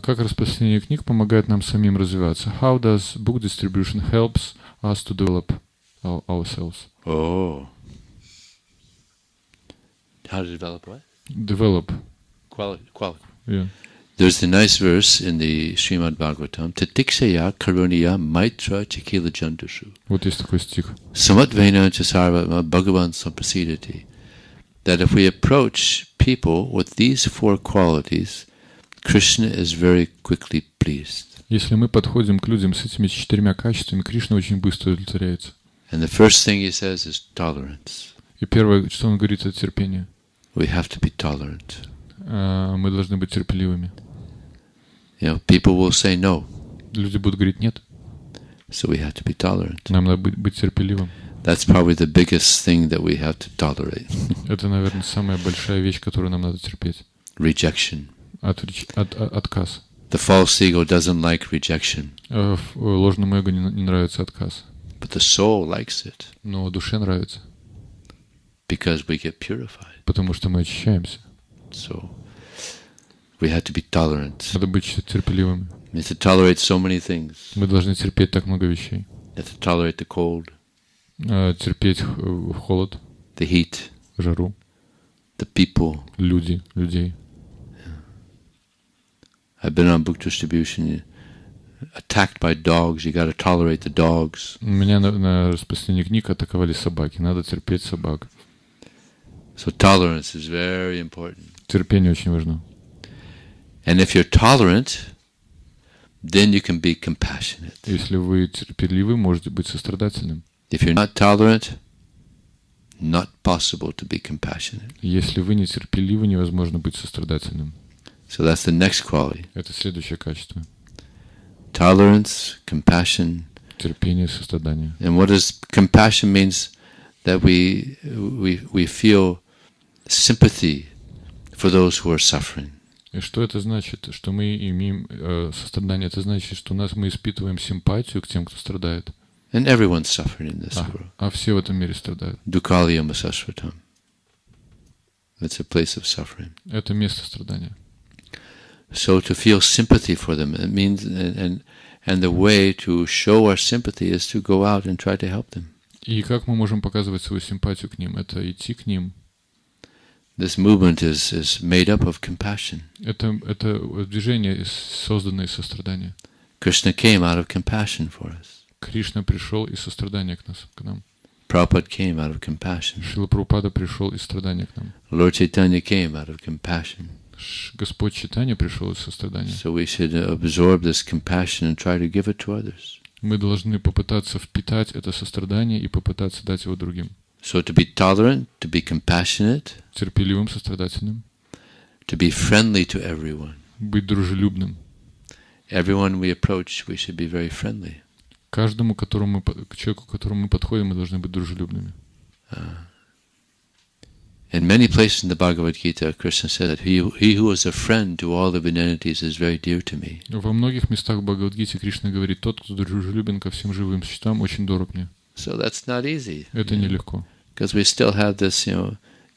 Как распространение книг помогает нам самим развиваться? How does book distribution helps us to develop ourselves? Oh. How to develop what? Develop. Quality. Yeah. There's a nice verse in the Srimad Bhagavatam. Tatikshaya karuniya maitra chikila jandushu. Вот есть такой стих. Samatvena chasarva bhagavan samprasidati. That if we approach people with these four qualities, Krishna is very quickly pleased. Если мы подходим к людям с этими 4 качествами, Кришна очень быстро удовлетворяется. And the first thing he says is tolerance. И первое, что он говорит, это терпение. We have to be tolerant. Мы должны быть терпеливыми. You know, people will say no. Люди будут говорить нет. So we have to be tolerant. Нам надо быть терпеливым. That's probably the biggest thing that we have to tolerate. Это, наверное, самая большая вещь, которую нам надо терпеть. Rejection. Отказ. The false ego doesn't like rejection. Ложному эго не нравится отказ. But the soul likes it. Но душе нравится. Because we get purified. Потому что мы очищаемся. So we have to be tolerant. Надо быть терпеливыми. We have to tolerate so many things. Мы должны терпеть так много вещей. We have to tolerate the cold. Терпеть холод, the heat, жару, the people. людей. Yeah. I've been on book distribution. Attacked by dogs, you got to tolerate the dogs. Меня на распространении книг атаковали собаки. Надо терпеть собак. So tolerance is very important. Терпение очень важно. And if you're tolerant, then you can be compassionate. Если вы терпеливы, можете быть сострадательным. If you're not tolerant, not possible to be compassionate. Если вы не терпеливы, невозможно быть сострадательным. So that's the next quality. Это следующее качество. Tolerance, compassion. Терпение, сострадание. And what is compassion means that we feel sympathy for those who are suffering. И что это значит? Что мы имеем сострадание. Это значит, что мы испытываем симпатию к тем, кто страдает. And everyone's suffering in this world. А все в этом мире страдают. Dukkhaliyam asasvatam. It's a place of suffering. Это место страдания. So to feel sympathy for them, it means, and the way to show our sympathy is to go out and try to help them. И как мы можем показывать свою симпатию к ним? Это идти к ним. This movement is made up of compassion. Это движение создано из сострадания. Krishna came out of compassion for us. Кришна пришел из сострадания к нам. Prabhupada came out of compassion. Шрила Прабхупада пришел из страдания к нам. Lord Chaitanya came out of compassion. Господь Чайтанья пришел из сострадания. So we should absorb this compassion and try to give it to others. Мы должны попытаться впитать это сострадание и попытаться дать его другим. So to be tolerant, to be compassionate, терпеливым, сострадательным, to be friendly to everyone. Быть дружелюбным. Everyone we approach, we should be very friendly. Каждому, к человеку, к которому мы подходим, мы должны быть дружелюбными. In many places in the Bhagavad Gita, Krishna said that he who is a friend to all the entities is very dear to me. Во многих местах в Бхагавад-гите Кришна говорит: тот, кто дружелюбен ко всем живым существам, очень дорог мне. So that's not easy. Это нелегко. Because we still have this,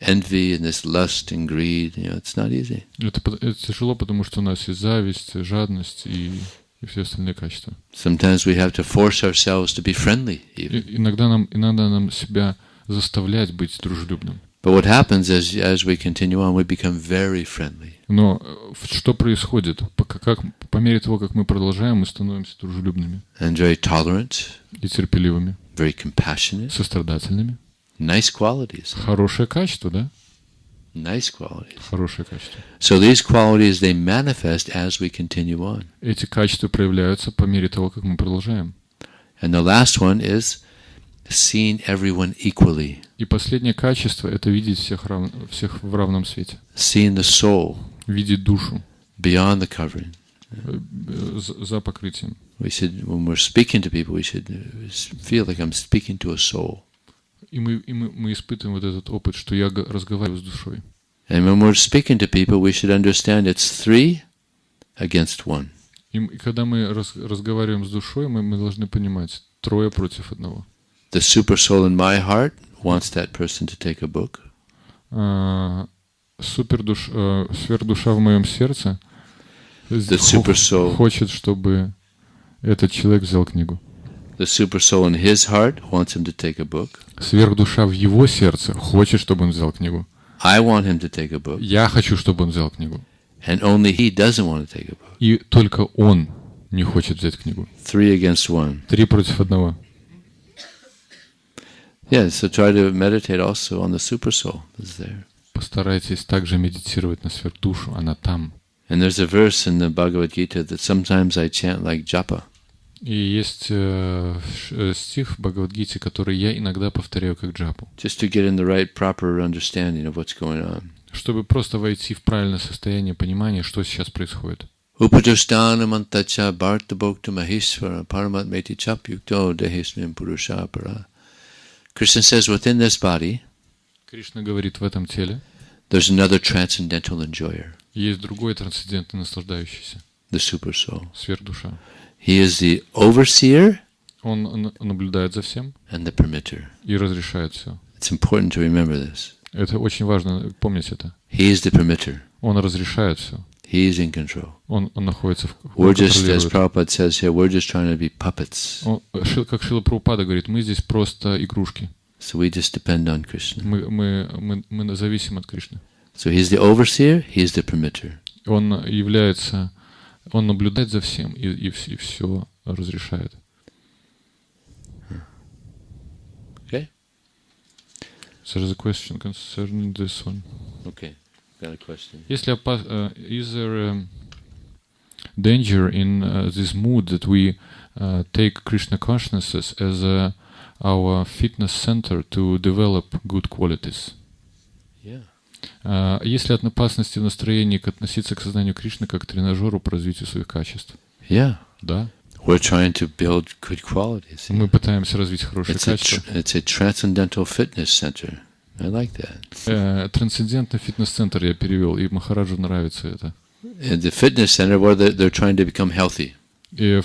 envy and this lust and greed. It's not easy. Это тяжело, потому что у нас есть зависть, жадность и все остальные качества. Sometimes we have to force ourselves to be friendly. Иногда нам себя заставлять быть дружелюбным. But what happens is, as we continue on, we become very friendly. Но что происходит? По мере того, как мы продолжаем, мы становимся дружелюбными. And very tolerant. И терпеливыми. Very compassionate. Сострадательными. Nice qualities. Хорошее качество, да? Nice qualities. Хорошее качество. So these qualities, they manifest as we continue on. Эти качества проявляются по мере того, как мы продолжаем. And the last one is seeing everyone equally. И последнее качество — это видеть всех в равном свете. Seeing the soul. Видеть душу. Beyond the covering. За покрытием. We should, when we're speaking to people, we should feel like I'm speaking to a soul. И мы испытываем вот этот опыт, что я разговариваю с душой. And when we're speaking to people, we should understand it's 3 against 1. И когда мы разговариваем с душой, мы должны понимать: 3 против 1. The super soul in my heart wants that person to take a book. Сверхдуша в моем сердце хочет, чтобы этот человек взял книгу. The super soul in his heart wants him to take a book. Сверхдуша в его сердце хочет, чтобы он взял книгу. I want him to take a book. Я хочу, чтобы он взял книгу. And only he doesn't want to take a book. И только он не хочет взять книгу. 3 against 1. 3 против 1. Yeah, so try to meditate also on the super soul that's there. Постарайтесь также медитировать на сверхдушу, она там. And there's a verse in the Bhagavad Gita that sometimes I chant like japa. И есть стих в Бхагавад-гите, который я иногда повторяю как джапу. Just to get in the right, proper understanding of what's going on. Чтобы просто войти в правильное состояние понимания, что сейчас происходит. Upajastana mantacha bharta bhokta maheshvara paramatmeti chap yukto dehesmin purusha para. Krishna says within this body, Кришна говорит, в этом теле there's another transcendental enjoyer, есть другой трансцендентный наслаждающийся, the super soul. сверхдуша. He is the overseer Он наблюдает за всем and the permitter. и разрешает все. It's important to remember this. Это очень важно помнить это. He is the permitter. Он разрешает все. He is in control. Он находится в We're just, as контролирует. Prabhupada says here, we're just trying to be puppets. Как Шрила Прабхупада говорит, мы здесь просто игрушки. So we just depend on Krishna. Мы зависим от Кришны. So he's the overseer, he's the permitter. Он наблюдает за всем и все разрешает. Okay? So there's a question concerning this one. Okay, got a question. Is there a danger in this mood that we take Krishna consciousness as our fitness center to develop good qualities? Yeah. Есть ли опасности в настроении относиться к сознанию Кришны как к тренажеру по развитию своих качеств? Yeah. Да. We're trying to build good qualities. Мы пытаемся развить хорошие качества. It's a transcendental fitness center. I like that. Трансцендентный фитнес-центр я перевел, и Махараджу нравится это. In the fitness center, where they're trying to become healthy. И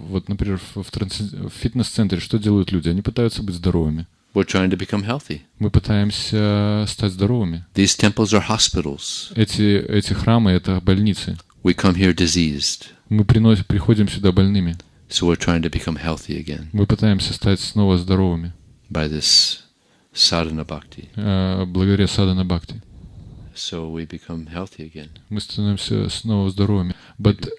вот, например, в фитнес-центре что делают люди? Они пытаются быть здоровыми. We're trying to become healthy. Мы пытаемся стать здоровыми. These temples are hospitals. Эти храмы — это больницы. We come here diseased. Мы приходим сюда больными. So we're trying to become healthy again. Мы пытаемся стать снова здоровыми. By this sadhana bhakti. Благодаря садхана бхакти. So we become healthy again. Мы становимся снова здоровыми. But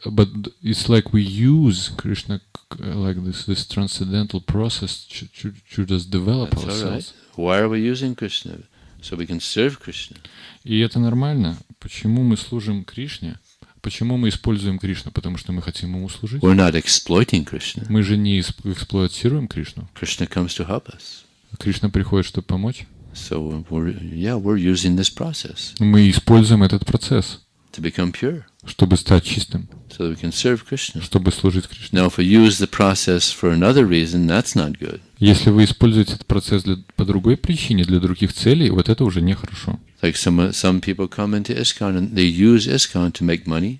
it's like we use Krishna like this transcendental process to just develop That's ourselves. all right. Why are we using Krishna? So we can serve Krishna. И это нормально. Почему мы служим Кришне? Почему мы используем Кришну? Потому что мы хотим ему служить. We're not exploiting Krishna. Мы же не эксплуатируем Кришну. Krishna comes to help us. Кришна приходит, чтобы помочь. So we're using this process Мы используем этот процесс, to become pure, чтобы стать чистым, so that we can serve Krishna. чтобы служить Кришне. Now, if we use the process for another reason, that's not good. Если вы используете этот процесс по другой причине, для других целей, вот это уже нехорошо. Like some people come into ISKCON and they use ISKCON to make money.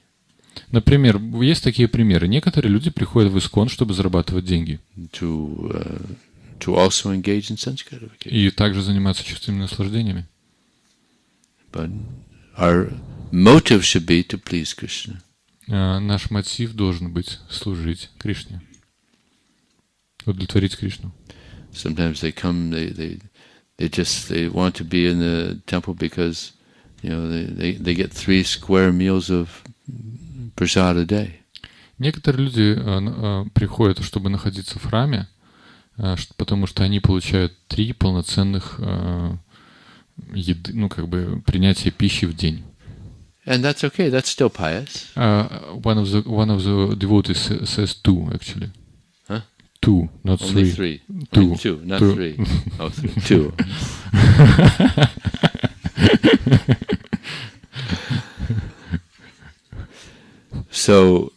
Например, есть такие примеры. Некоторые люди приходят в ИСККОН, чтобы зарабатывать деньги. To also engage in sense gratification. И также заниматься чувственными наслаждениями. But our motive should be to please Krishna. Наш мотив должен быть служить Кришне. Удовлетворить Кришну. Sometimes they come, they want to be in the temple because, they get 3 square meals of prasad a day. Некоторые люди приходят, чтобы находиться в храме, потому что они получают 3 полноценных принятия пищи в день. And that's okay. That's still pious. One of the devotees says 2 actually. Huh? 2, not 3. Only 3. 2. Only 2, not 3. Oh, 2. So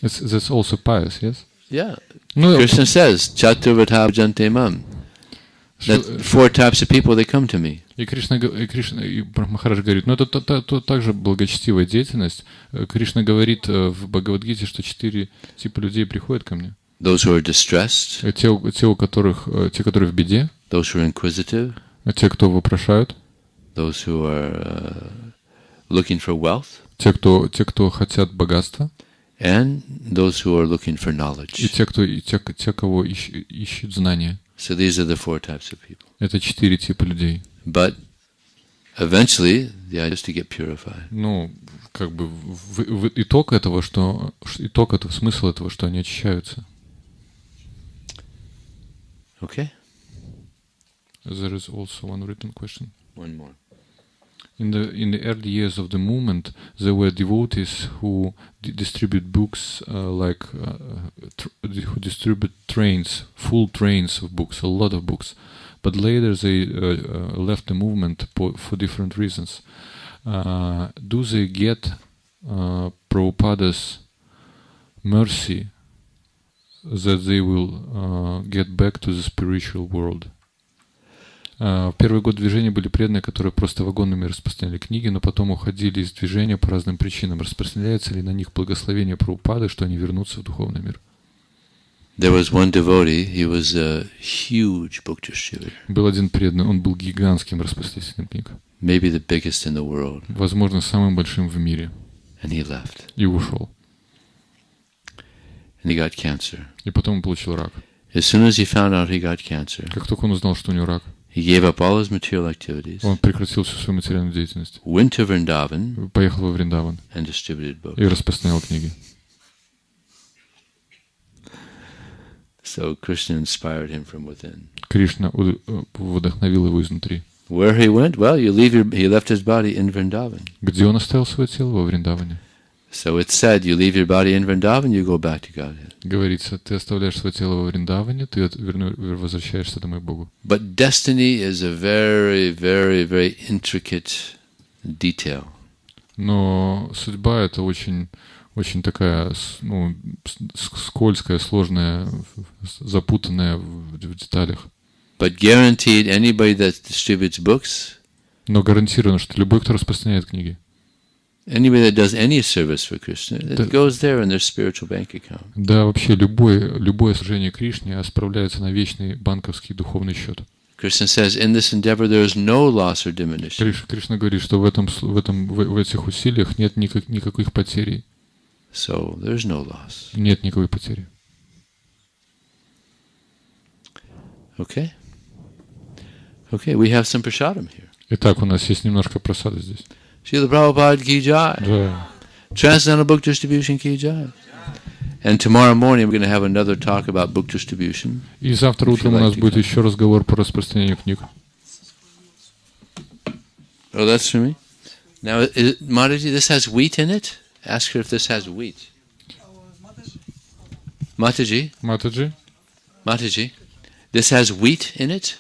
that's also pious, yes? Yeah. No, Krishna says, Chaturvata bhajante mam. That 4 types of people, they come to me. И Махарадж говорит, это также благочестивая деятельность. Кришна говорит в Бхагавад-гите, что 4 типа людей приходят ко мне. Those who are distressed. Те, которые в беде. Those who are inquisitive. Те, кто вопрошают. Those who are looking for wealth. Те, кто хотят богатства. And those who are looking for knowledge. И те, кого ищут знания. So these are the 4 types of people. Это 4 типа людей. But eventually, the idea is to get purified. Смысл этого, что они очищаются. Okay. There is also one written question. One more. In the early years of the movement, there were devotees who distribute books, who distribute trains, full trains of books, a lot of books. But later they left the movement for different reasons. Do they get Prabhupada's mercy that they will get back to the spiritual world? В первый год движения были преданные, которые просто вагонами распространяли книги, но потом уходили из движения по разным причинам. Распространяется ли на них благословение Прабхупады, что они вернутся в духовный мир? There was one devotee, he was a huge book distributor. Был один преданный, он был гигантским распространителем книг. Maybe the biggest in the world. Возможно, самым большим в мире. And he left. И ушел. And he got cancer. И потом он получил рак. As soon as he found out he got cancer, как только он узнал, что у него рак, he gave up all his material activities. Он прекратил всю свою материальную деятельность. Went to Vrindavan. Поехал во Вриндаван. And distributed books. И распространял книги. So Krishna inspired him from within. Кришна вдохновил его изнутри. Where he went? Well, he left his body in Vrindavan. Где он оставил свое тело? Во Вриндаване. So it's said, you leave your body in Vrindavan, you go back to Godhead. Говорится, ты оставляешь свое тело во Вриндаване, ты возвращаешься домой к Богу. But destiny is a very, very, very intricate detail. Но судьба это очень такая, скользкая, сложная, запутанная в деталях. But guaranteed, anybody that distributes books. Но гарантированно, что любой, кто распространяет книги. Anybody that does any service for Krishna, it goes there in their spiritual bank account. Да, вообще любое служение Кришне справляется на вечный банковский духовный счет. Krishna says, in this endeavor there is no loss or diminution. Кришна говорит, что в этих усилиях нет никаких потерь. So there's no loss. Нет никакой потери. Okay. Okay, we have some prasadam here. Итак, у нас есть немножко просады здесь. Шрилы Прабхупады ki jai. Да. Transcendental book distribution ki jai. And tomorrow morning we're going to have another talk about book distribution. И завтра утром у нас будет еще разговор по распространению книг. Oh, that's for me? Now, Mataji, this has wheat in it? Ask her if this has wheat. Mataji? Mataji? Mataji, this has wheat in it?